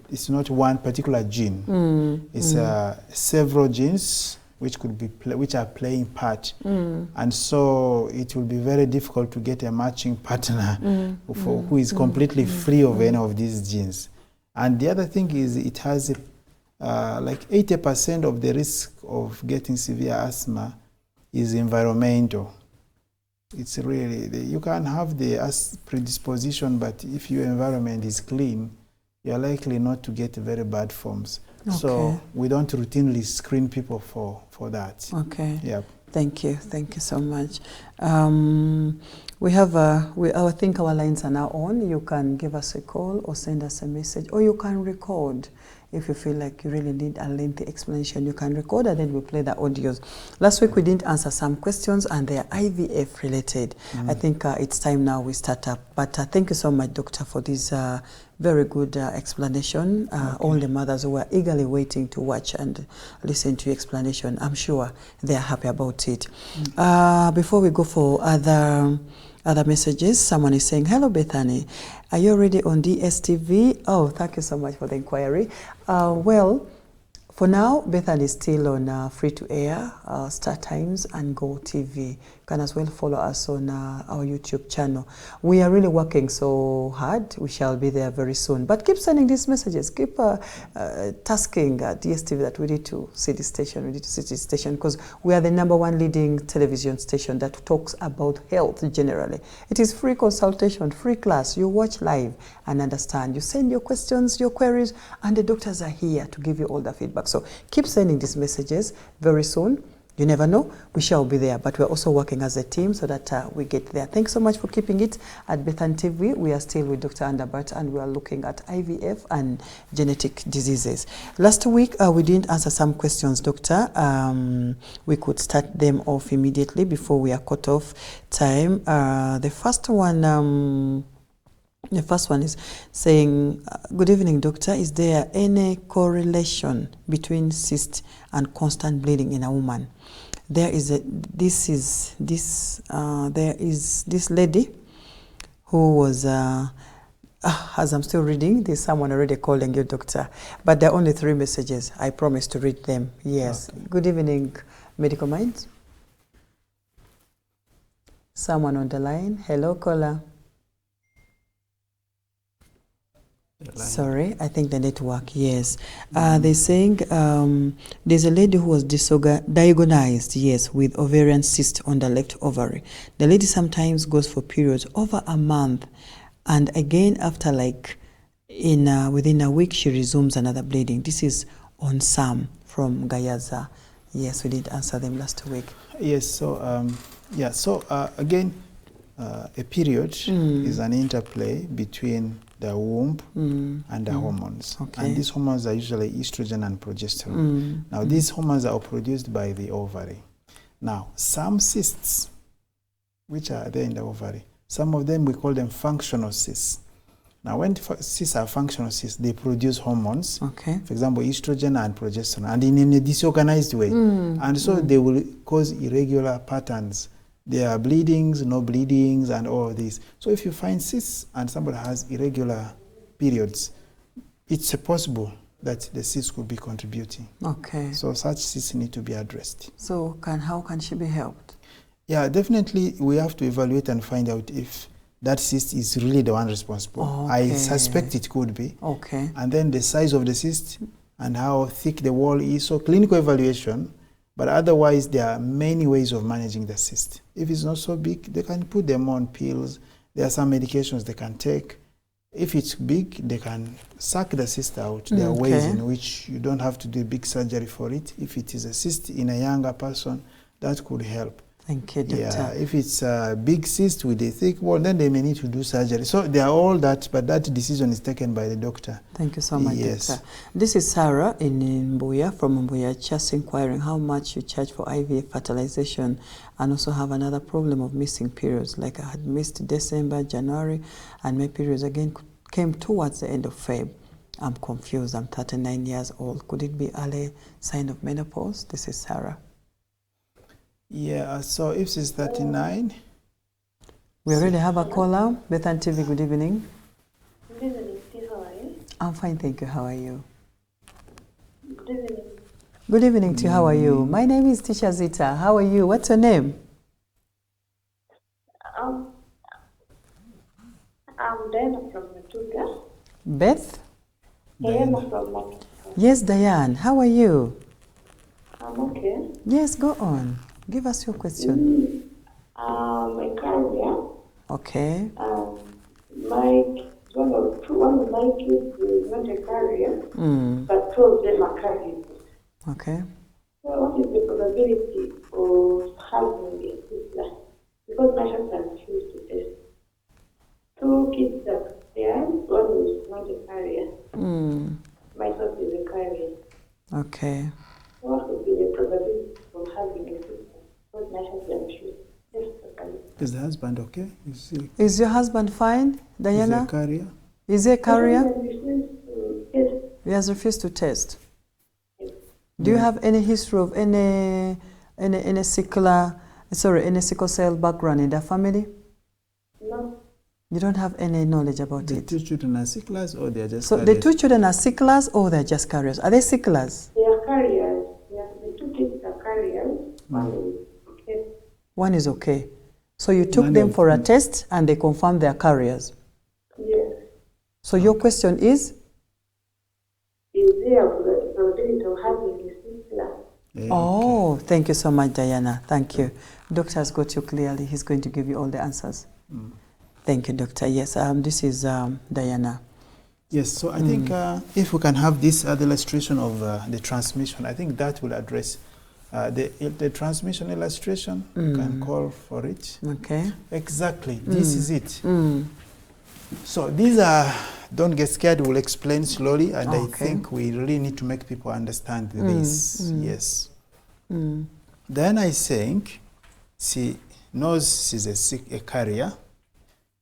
it's not one particular gene. It's several genes which are playing part, and so it will be very difficult to get a matching partner who is completely free of any of these genes. And the other thing is it has like 80% of the risk of getting severe asthma is environmental. It's really, you can have the predisposition, but if your environment is clean, you're likely not to get very bad forms. Okay. So we don't routinely screen people for that. Okay. Yep. Thank you so much. We have I think our lines are now on. You can give us a call or send us a message, or you can record. If you feel like you really need a lengthy explanation, you can record and then we'll play the audios. Last week we didn't answer some questions and they are IVF related. I think it's time now we start up. But thank you so much, Doctor, for this very good explanation. All the mothers who are eagerly waiting to watch and listen to your explanation, I'm sure they are happy about it. Before we go for other messages, someone is saying, hello, Bethany. Are you already on DSTV? Oh, thank you so much for the inquiry. Well, for now, Bethany is still on free-to-air, Star Times, and Go TV. can as well follow us on our YouTube channel. We are really working so hard. We shall be there very soon. But keep sending these messages. Keep tasking DSTV that we need to see this station. We need to see this station because we are the #1 leading television station that talks about health generally. It is free consultation, free class. You watch live and understand. You send your questions, your queries, and the doctors are here to give you all the feedback. So keep sending these messages. Very soon, you never know, we shall be there. But we're also working as a team so that we get there. Thanks so much for keeping it at Bethan TV. We are still with Dr. ANdabati, and we are looking at IVF and genetic diseases. Last week, we didn't answer some questions, Doctor. We could start them off immediately before we are cut off time. The first one is saying, good evening, doctor. Is there any correlation between cyst and constant bleeding in a woman? There is this lady who was, as I'm still reading, there's someone already calling you, doctor. But there are only 3 messages. I promise to read them. Yes. Okay. Good evening, Medical Minds. Someone on the line. Hello, caller. Sorry, I think the network, yes. They're saying there's a lady who was diagnosed, yes, with ovarian cyst on the left ovary. The lady sometimes goes for periods over a month, and again after within a week she resumes another bleeding. This is on Sam from Gayaza. Yes, we did answer them last week. Yes, so again, a period is an interplay between the womb and the hormones. Okay. And these hormones are usually estrogen and progesterone. Now, these hormones are produced by the ovary. Now, some cysts, which are there in the ovary, some of them we call them functional cysts. Now, when cysts are functional cysts, they produce hormones, okay, for example, estrogen and progesterone, and in a disorganized way. And so they will cause irregular patterns. There are bleedings, no bleedings, and all of this. So if you find cysts and somebody has irregular periods, it's possible that the cyst could be contributing. Okay. So such cysts need to be addressed. So how can she be helped? Yeah, definitely we have to evaluate and find out if that cyst is really the one responsible. Okay. I suspect it could be. Okay. And then the size of the cyst and how thick the wall is. So clinical evaluation. But otherwise, there are many ways of managing the cyst. If it's not so big, they can put them on pills. There are some medications they can take. If it's big, they can suck the cyst out. There are ways in which you don't have to do big surgery for it. If it is a cyst in a younger person, that could help. Thank you, doctor. Yeah, if it's a big cyst with a thick wall, then they may need to do surgery. So they are all that, but that decision is taken by the doctor. Thank you so much, doctor. This is Sarah in Mbuya, from Mbuya, just inquiring how much you charge for IVF fertilization, and also have another problem of missing periods. Like I had missed December, January, and my periods again came towards the end of Feb. I'm confused. I'm 39 years old. Could it be early sign of menopause? This is Sarah. Yeah, so if she's 39. We already have a caller. Bethan TV, good evening. Good evening, Steve. How are you? I'm fine, thank you. How are you? Good evening. Good evening to you. How are you? My name is Tisha Zita. How are you? What's your name? I'm Diana from Matuga. Beth? Diana from Matuga. Yes, Diane. How are you? I'm okay. Yes, go on. Give us your question. My career. Okay. One of my kids is not a carrier, but 2 of them are carriers. Okay. So what is the probability of having a sister? Because my husband refused to test. 2 kids are there, one is not a carrier. My son is a carrier. Okay. What would be the probability of having a sister? Because my husband refused to test. Is the husband okay? Is your husband fine, Diana? Is he a carrier? Is he a carrier? He has refused to test. Yes. Do you have any history of any sickle cell background in the family? No. You don't have any knowledge about it? The 2 children are sicklers, or they are just So carriers? the 2 children are sicklers, or they're just carriers? Are they sicklers? They are carriers. Yeah, the 2 kids are carriers. One is okay. One is okay. So you took None them of for a them. test and they confirmed they're carriers. Yes. So your question is? Is there a probability of having a sister? Yeah, Oh, thank you so much, Diana. Thank you. Doctor has got you clearly. He's going to give you all the answers. Thank you, Doctor. Yes, this is Diana. Yes, so I think if we can have this other illustration of the transmission, I think that will address the transmission illustration. You can call for it. Okay. Exactly, this is it. So these are, don't get scared, we'll explain slowly, and I think we really need to make people understand this. Yes. Diana is saying she knows she's a carrier.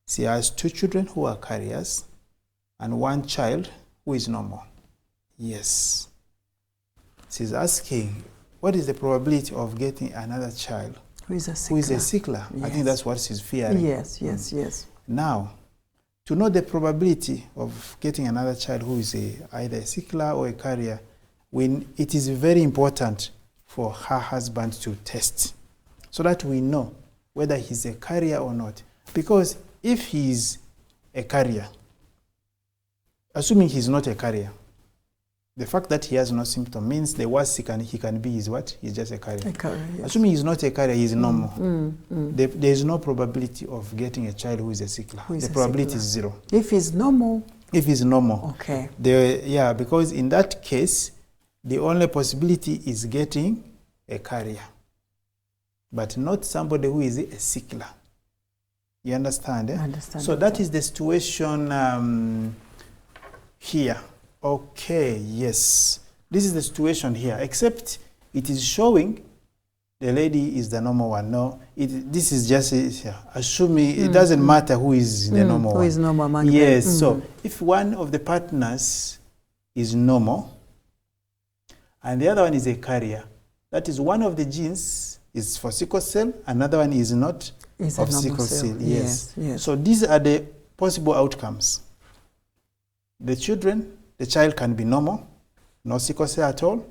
She has 2 children who are carriers and 1 child who is normal. Yes. She's asking, what is the probability of getting another child Who is a sickler? who is a sickler? I think Yes. that's what she's fearing. Yes, yes, yes. Now, to know the probability of getting another child who is either a sickler or a carrier, it is very important for her husband to test so that we know whether he's a carrier or not. Because if he's a carrier, assuming he's not a carrier, the fact that he has no symptom means the worst he can be is what? He's just a carrier. A carrier, yes. Assuming he's not a carrier, he's normal. There is no probability of getting a child who is a sickler. Who is The a probability sickler. is 0. If it's normal, If he's normal. okay. Yeah, because in that case, the only possibility is getting a carrier, but not somebody who is a sickler. You understand? Eh? I understand. So that is the situation here. Okay, yes. This is the situation here, except it is showing the lady is the normal one. No, this is just assuming it doesn't matter who is the normal one. Who is normal among Yes, them. so if one of the partners is normal and the other one is a carrier, that is one of the genes is for sickle cell, another one is not Is a of normal sickle cell. cell. Yes. Yes. So these are the possible outcomes. The child can be normal, no sickle cell at all,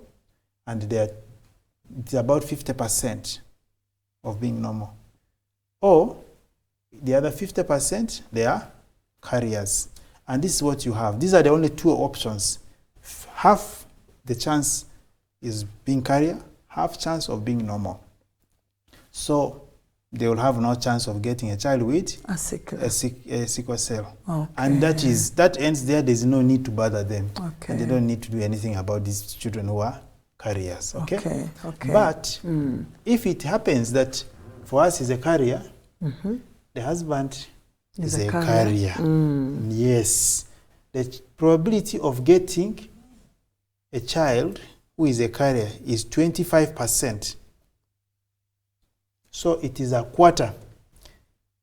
and it's about 50% of being normal. Or the other 50%, they are carriers. And this is what you have. These are the only 2 options. Half the chance is being carrier, half chance of being normal. So they will have no chance of getting a child with A sickle. a sickle cell. Okay. And that ends there. There's no need to bother them. Okay. And they don't need to do anything about these children who are carriers. Okay? Okay. Okay. But if it happens that for us is a carrier, the husband is a carrier. Yes. The probability of getting a child who is a carrier is 25%. So it is a quarter.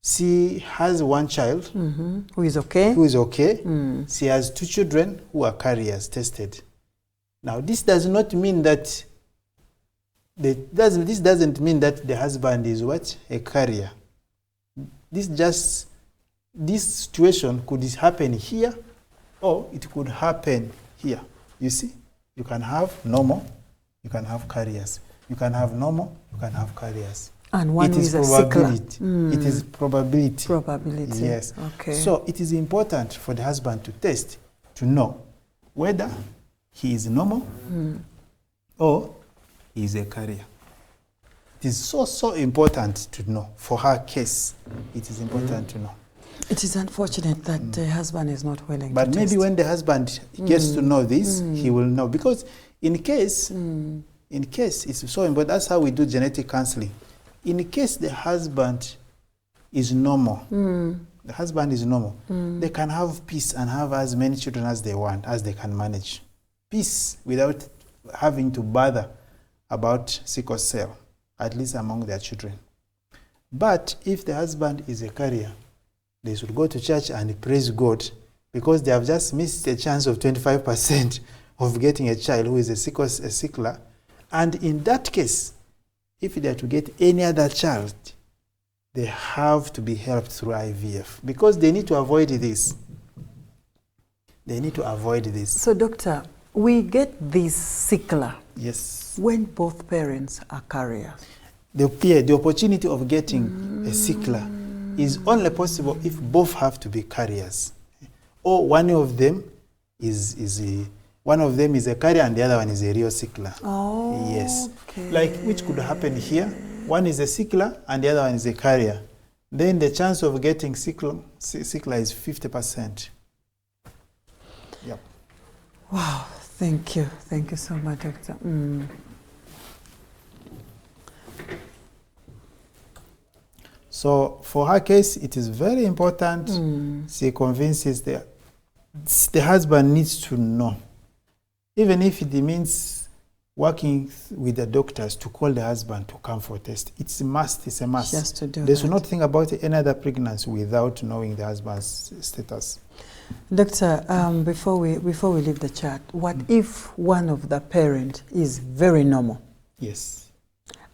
She has 1 child Who is okay? who is okay. She has 2 children who are carriers tested. Now, this does not mean that this doesn't mean that the husband is what? A carrier. This situation could happen here or it could happen here. You see? You can have normal, you can have carriers. You can have normal, you can have carriers. And one It is is a sickler. probability. It is probability. Probability. Yes. Okay. So it is important for the husband to test to know whether he is normal or he is a carrier. It is so important to know. For her case, it is important to know. It is unfortunate that the husband is not willing But to maybe test. when the husband gets to know this, he will know. Because in case it's so important, that's how we do genetic counseling. In case the husband is normal, they can have peace and have as many children as they want, as they can manage. Peace without having to bother about sickle cell, at least among their children. But if the husband is a carrier, they should go to church and praise God because they have just missed a chance of 25% of getting a child who is a sickler. And in that case, if they are to get any other child, they have to be helped through IVF because they need to avoid this. They need to avoid this. So, doctor, we get this sickler Yes. when both parents are carriers. the opportunity of getting a sickler is only possible if both have to be carriers, or one of them is a carrier and the other one is a real sickler. Oh, yes. okay. Like which could happen here. One is a sickler and the other one is a carrier. Then the chance of getting sickler is 50%. Yep. Wow, thank you. Thank you so much, Doctor. So for her case, it is very important. She convinces the husband needs to know, even if it means working with the doctors to call the husband to come for a test. It's a must. It's a must. Just to do they should not think about any other pregnancy without knowing the husband's status. Doctor, before we leave the chat, what if one of the parent is very normal? Yes.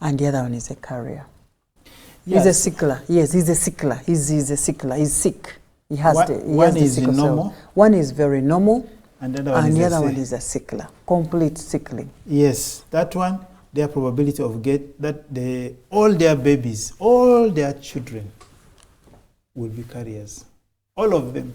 And the other one is a carrier? Yes. He's a sickler. Yes, he's a sickler. He's a sickler. He's sick. He has one is sickle normal. cell. One is very normal. And the other one is a sickler. Complete sickling. Yes, that one, their probability of all their babies, all their children will be carriers. All of them.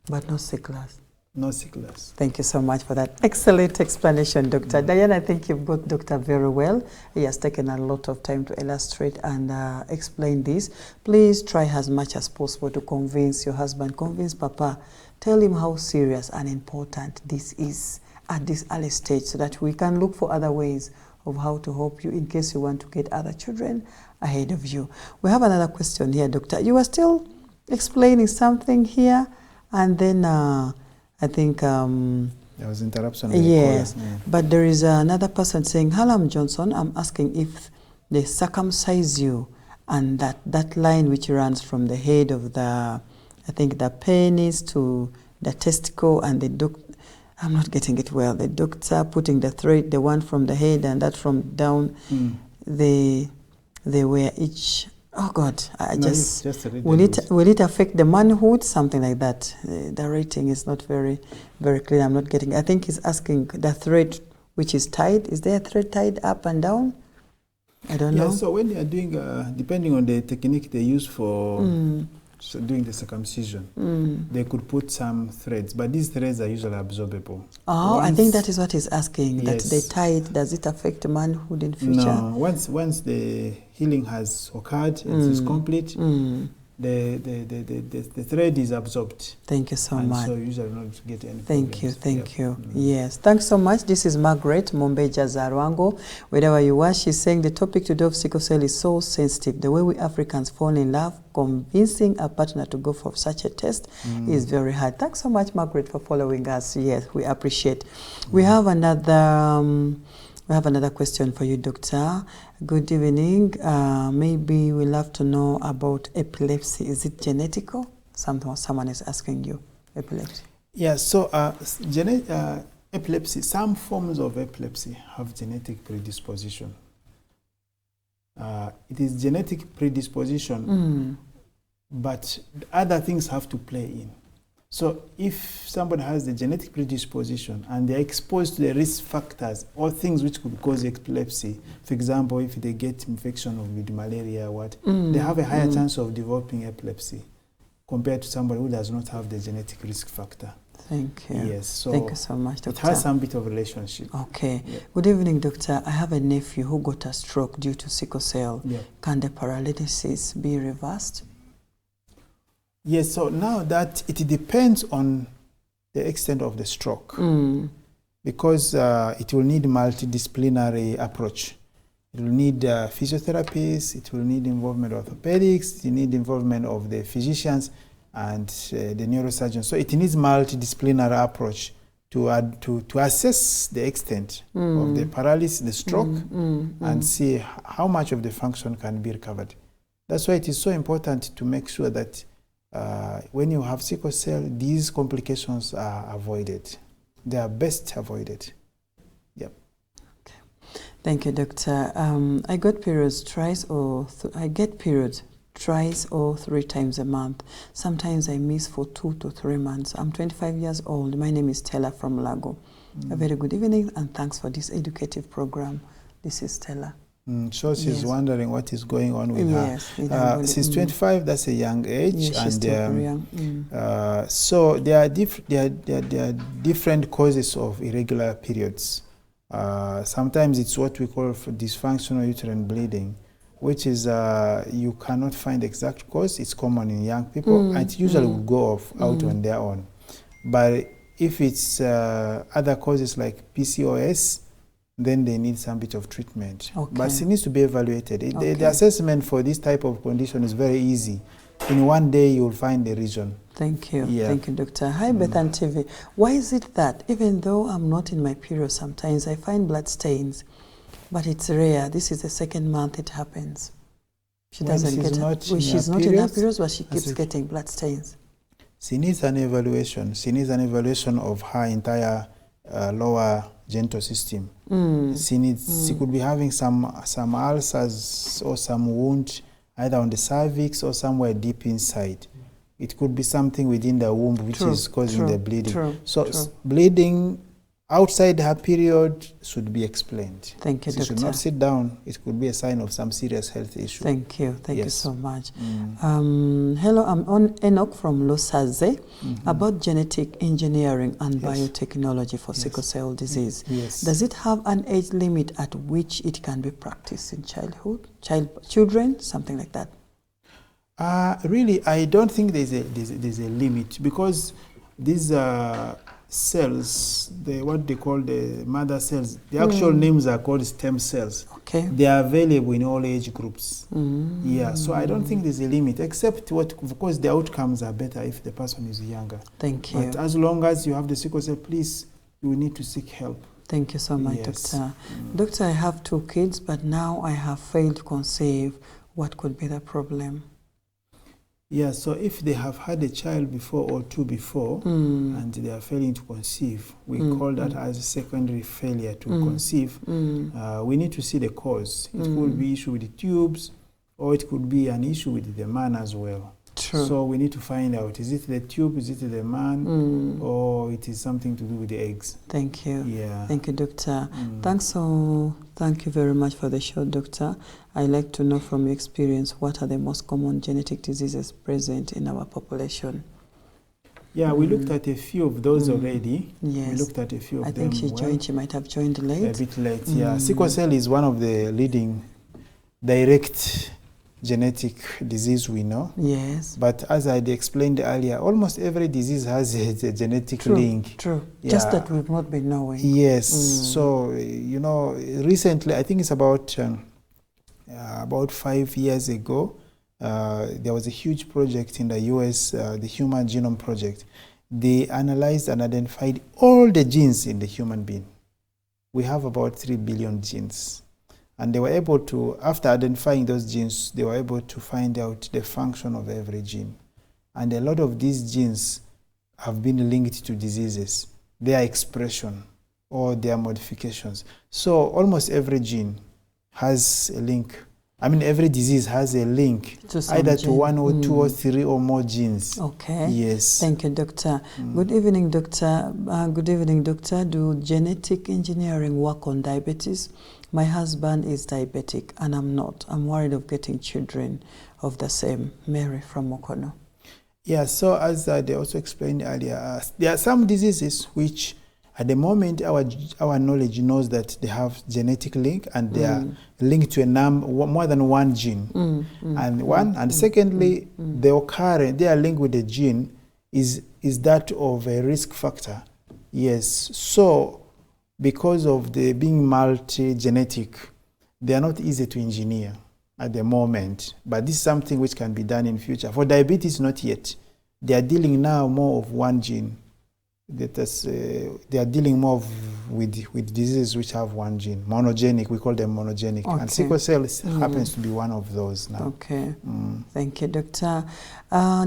But no sicklers. No sicklers. Thank you so much for that excellent explanation, Dr. Diane. I think you've got Doctor very well. He has taken a lot of time to illustrate and explain this. Please try as much as possible to convince your husband, convince Papa. Tell him how serious and important this is at this early stage so that we can look for other ways of how to help you in case you want to get other children ahead of you. We have another question here, Doctor. You were still explaining something here, and then I think... there was interruption. Yes, but there is another person saying, "Hello, I'm Johnson. I'm asking if they circumcise you and that line which runs from the head of the, I think the penis to the testicle, and the doctor, I'm not getting it well, the doctor putting the thread, the one from the head and that from down, they were each, oh God, will it affect the manhood? Something like that. The rating is not very, very clear. I'm not getting, I think he's asking the thread which is tied. Is there a thread tied up and down? I don't know. So when you are doing, depending on the technique they use for doing the circumcision, they could put some threads, but these threads are usually absorbable. Oh, I think that is what he's asking, that they tied, does it affect manhood in future? No, once the healing has occurred, it is complete, the thread is absorbed. Thank you so much. So usually not get any Thank you, thank you. Yes, thanks so much. This is Margaret Mombeja Zarwango. Wherever you are, she's saying the topic today of sickle cell is so sensitive. The way we Africans fall in love, convincing a partner to go for such a test is very hard. Thanks so much, Margaret, for following us. Yes, we appreciate. We have another question for you, Doctor. Good evening. Maybe we'd love to know about epilepsy. Is it genetical? Someone is asking you. Epilepsy. Yeah, so epilepsy, some forms of epilepsy have genetic predisposition. It is genetic predisposition, but other things have to play in. So if somebody has the genetic predisposition and they're exposed to the risk factors or things which could cause epilepsy, for example, if they get infection with malaria, they have a higher chance of developing epilepsy compared to somebody who does not have the genetic risk factor. Thank you. Yes, so thank you so much, Doctor. It has some bit of relationship. Okay. Yeah. Good evening, Doctor. I have a nephew who got a stroke due to sickle cell. Yeah. Can the paralysis be reversed? Yes, so now that it depends on the extent of the stroke, because it will need multidisciplinary approach. It will need physiotherapists, it will need involvement of orthopedics, it need involvement of the physicians and the neurosurgeons. So it needs multidisciplinary approach to assess the extent of the paralysis, the stroke, and see how much of the function can be recovered. That's why it is so important to make sure that when you have sickle cell, these complications are avoided. They are best avoided. Yep. Okay. Thank you, Doctor. I get periods twice or 3 times a month. Sometimes I miss for 2 to 3 months. I'm 25 years old. My name is Stella from Lago. A very good evening and thanks for this educative program. This is Stella. So she's Yes. wondering what is going on with Yes, her. She's 25, that's a young age. Yeah, she's and still very young. so there are different causes of irregular periods. Sometimes it's what we call dysfunctional uterine bleeding, which is you cannot find the exact cause. It's common in young people, and it usually will go off out on their own. But if it's other causes like PCOS, then they need some bit of treatment. Okay. But it needs to be evaluated. Okay. The assessment for this type of condition is very easy. In one day, you'll find the reason. Thank you. Yeah. Thank you, Doctor. Hi, Beth and TV. Why is it that even though I'm not in my period sometimes, I find blood stains, but it's rare? This is the second month it happens. She When doesn't she's get not in she's her not in her periods? periods, but she That's keeps it. getting blood stains. She needs an evaluation. She needs an evaluation of her entire lower genital system. She could be having some ulcers or some wound either on the cervix or somewhere deep inside. It could be something within the womb which is causing the bleeding. Bleeding outside her period should be explained. Thank you, She Doctor. should not sit down. It could be a sign of some serious health issue. Thank you. Thank you Yes. so much. Hello, I'm on Enoch from Lusaze about genetic engineering and biotechnology for sickle cell disease. Yes. Does it have an age limit at which it can be practiced in children, something like that? Really, I don't think there's a limit, because these cells, what they call the mother cells, the actual names are called stem cells. Okay. They are available in all age groups. Yeah, so I don't think there's a limit, except of course, the outcomes are better if the person is younger. Thank you. But as long as you have the sickle cell, please, you will need to seek help. Thank you so much, Yes. Doctor. Doctor, I have 2 kids, but now I have failed to conceive. What could be the problem? Yeah, so if they have had a child before or 2 before, and they are failing to conceive, we call that as a secondary failure to conceive. We need to see the cause. It could be issue with the tubes, or it could be an issue with the man as well. True. So we need to find out, is it the tube, is it the man, or it is something to do with the eggs. Thank you. Yeah. Thank you, Doctor. Thank you very much for the show, Doctor. I'd like to know from your experience, what are the most common genetic diseases present in our population? Yeah, we looked at a few of those already. Yes. We looked at a few of I them. think she might have joined late. A bit late, yeah. Sickle cell is one of the leading direct genetic disease we know. Yes. But as I explained earlier, almost every disease has a genetic link. True. Yeah. Just that we've not been knowing. Yes. So, you know, recently, I think it's about 5 years ago, there was a huge project in the US, the Human Genome Project. They analyzed and identified all the genes in the human being. We have about 3 billion genes. And they were able to, after identifying those genes, they were able to find out the function of every gene. And a lot of these genes have been linked to diseases, their expression or their modifications. So almost every gene has a link. I mean, every disease has a link, either to 1 or 2 or 3 or more genes. Okay. Yes. Thank you, Doctor. Good evening, Doctor. Good evening, Doctor. Do genetic engineering work on diabetes? My husband is diabetic and I'm not. I'm worried of getting children of the same. Mary from Mokono. Yeah, so as they also explained earlier, there are some diseases which at the moment our knowledge knows that they have genetic link and they are linked to more than one gene. And secondly, they are linked with the gene is that of a risk factor. Yes, so because of the being multi-genetic, they are not easy to engineer at the moment, but this is something which can be done in future. For diabetes, not yet. They are dealing now more of one gene. They are dealing more with diseases which have one gene, monogenic. We call them monogenic, and sickle cell happens to be one of those now. Okay, thank you, Doctor.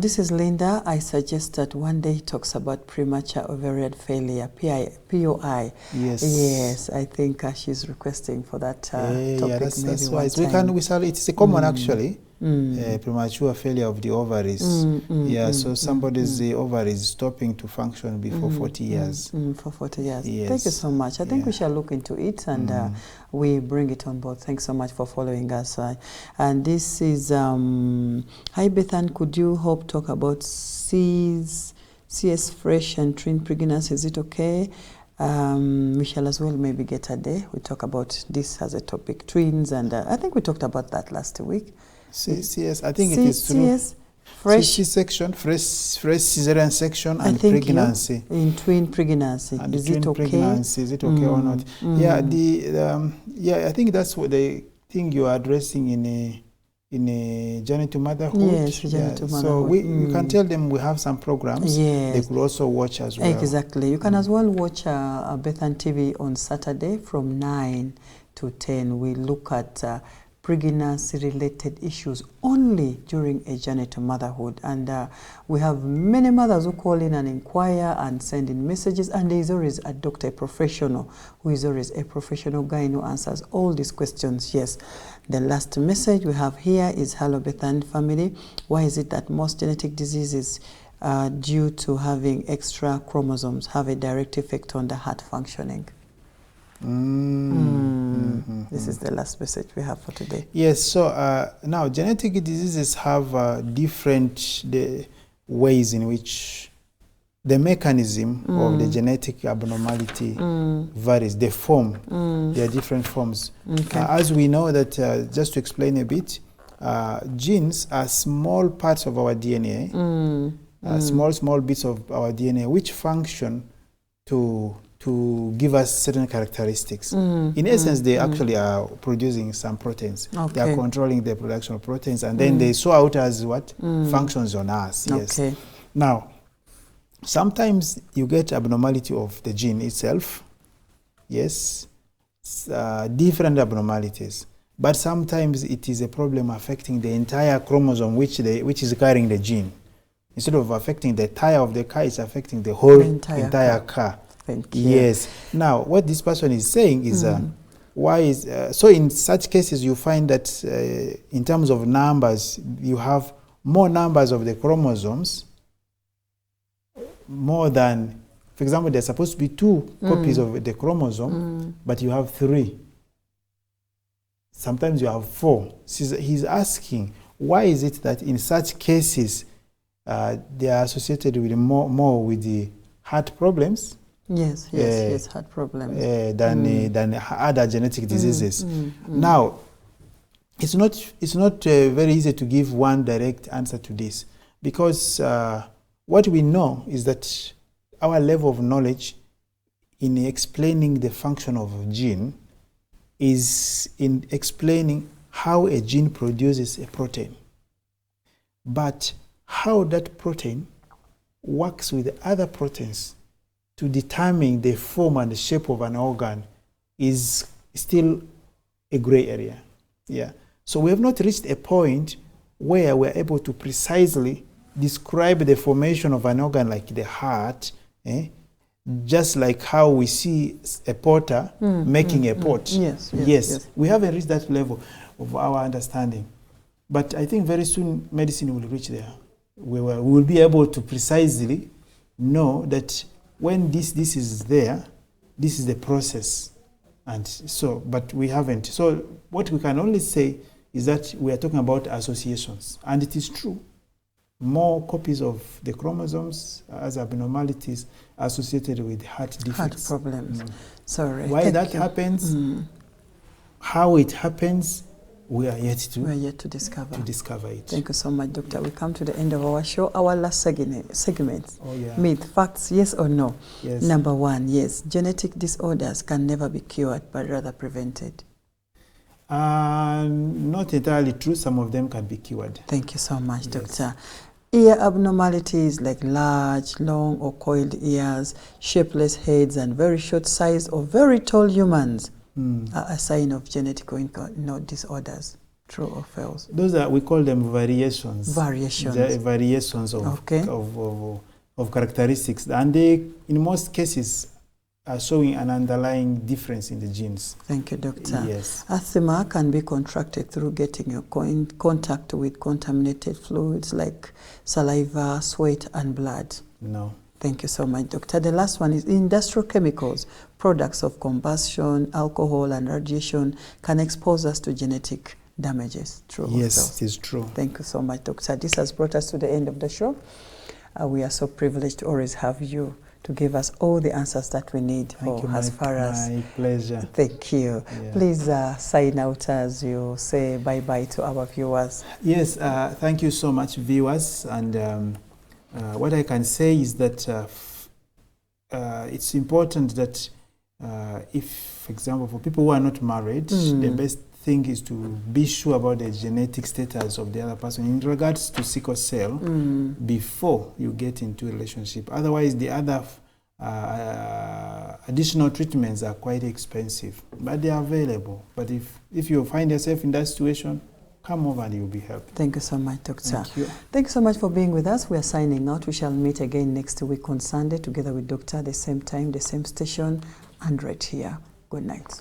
This is Linda. I suggest that one day he talks about premature ovarian failure, POI. Yes. Yes, I think she's requesting for that topic. Yeah, that's maybe wise. one time. It's a common actually. premature failure of the ovaries. So somebody's ovary is stopping to function before 40 years. For 40 years. Yes. Thank you so much. I think we shall look into it, and we bring it on board. Thanks so much for following us. And this is, hi Bethan, could you help talk about CS fresh and twin pregnancy? Is it okay? We shall as well maybe get a day. We talk about this as a topic, twins, and I think we talked about that last week. CS, I think it is true. CS, fresh C-section, fresh cesarean section, and pregnancy. In twin pregnancy, and is twin it okay? Pregnancy, is it okay or not? I think that's what the thing you are addressing in a journey to motherhood. Yes, journey to motherhood. So we can tell them we have some programs. Yes. They could also watch as well. Exactly. You can as well watch Bethan TV on Saturday from 9 to 10. We look at pregnancy-related issues only during a journey to motherhood. And we have many mothers who call in and inquire and send in messages, and there is always a doctor, a professional, who is always a professional guy who answers all these questions. Yes. The last message we have here is, hello Bethan family, why is it that most genetic diseases due to having extra chromosomes have a direct effect on the heart functioning? This is the last message we have for today. Yes, so now genetic diseases have different ways in which the mechanism of the genetic abnormality varies. The form, there are different forms. Okay. As we know that, just to explain a bit, genes are small parts of our DNA, small bits of our DNA, which function to give us certain characteristics. In essence, they actually are producing some proteins. Okay. They are controlling the production of proteins, and then they show out as what? Functions on us. Yes. Okay. Now, sometimes you get abnormality of the gene itself. Yes. Different abnormalities. But sometimes it is a problem affecting the entire chromosome which is carrying the gene. Instead of affecting the tire of the car, it's affecting the whole entire car. Thank you. Yes. Now, what this person is saying is, why is so? In such cases, you find that in terms of numbers, you have more numbers of the chromosomes, more than, for example, there's supposed to be 2 copies of the chromosome, but you have 3. Sometimes you have 4. He's asking, why is it that in such cases they are associated with more with the heart problems? Yes, heart problems. Than other genetic diseases. Now, it's not very easy to give one direct answer to this, because what we know is that our level of knowledge in explaining the function of a gene is in explaining how a gene produces a protein. But how that protein works with other proteins to determine the form and the shape of an organ is still a gray area. Yeah. So we have not reached a point where we're able to precisely describe the formation of an organ like the heart, just like how we see a potter making a pot. Yes. We haven't reached that level of our understanding. But I think very soon medicine will reach there. We will be able to precisely know that when this is there, this is the process. And so, but we haven't. So what we can only say is that we are talking about associations. And it is true. More copies of the chromosomes as abnormalities associated with heart defects. Heart problems. Sorry. Why that happens, how it happens, we are yet to discover it. Thank you so much, Doctor. We come to the end of our show. Our last segment. Myth, facts, yes or no? Yes. Number 1, yes. Genetic disorders can never be cured, but rather prevented. Not entirely true. Some of them can be cured. Thank you so much, Doctor. Ear abnormalities like large, long, or coiled ears, shapeless heads, and very short-sized or very tall humans are a sign of genetic disorders. True or false? Those are, we call them variations. Variations. They're variations of characteristics, and they, in most cases, are showing an underlying difference in the genes. Thank you, doctor. Yes. Asthma can be contracted through getting your contact with contaminated fluids like saliva, sweat, and blood. No. Thank you so much, doctor. The last one is industrial chemicals, products of combustion, alcohol, and radiation can expose us to genetic damages. True? Yes, it is true. Thank you so much, doctor. This has brought us to the end of the show. We are so privileged to always have you to give us all the answers that we need. Thank you, my pleasure. Thank you. Yeah. Please sign out as you say bye-bye to our viewers. Yes, thank you so much, viewers. And what I can say is that it's important that if, for example, for people who are not married, the best thing is to be sure about the genetic status of the other person in regards to sickle cell before you get into a relationship. Otherwise, the other additional treatments are quite expensive, but they are available. But if you find yourself in that situation, come over and you'll be helped. Thank you so much, doctor. Thank you. Thank you so much for being with us. We are signing out. We shall meet again next week on Sunday together with doctor, the same time, the same station, and right here. Good night.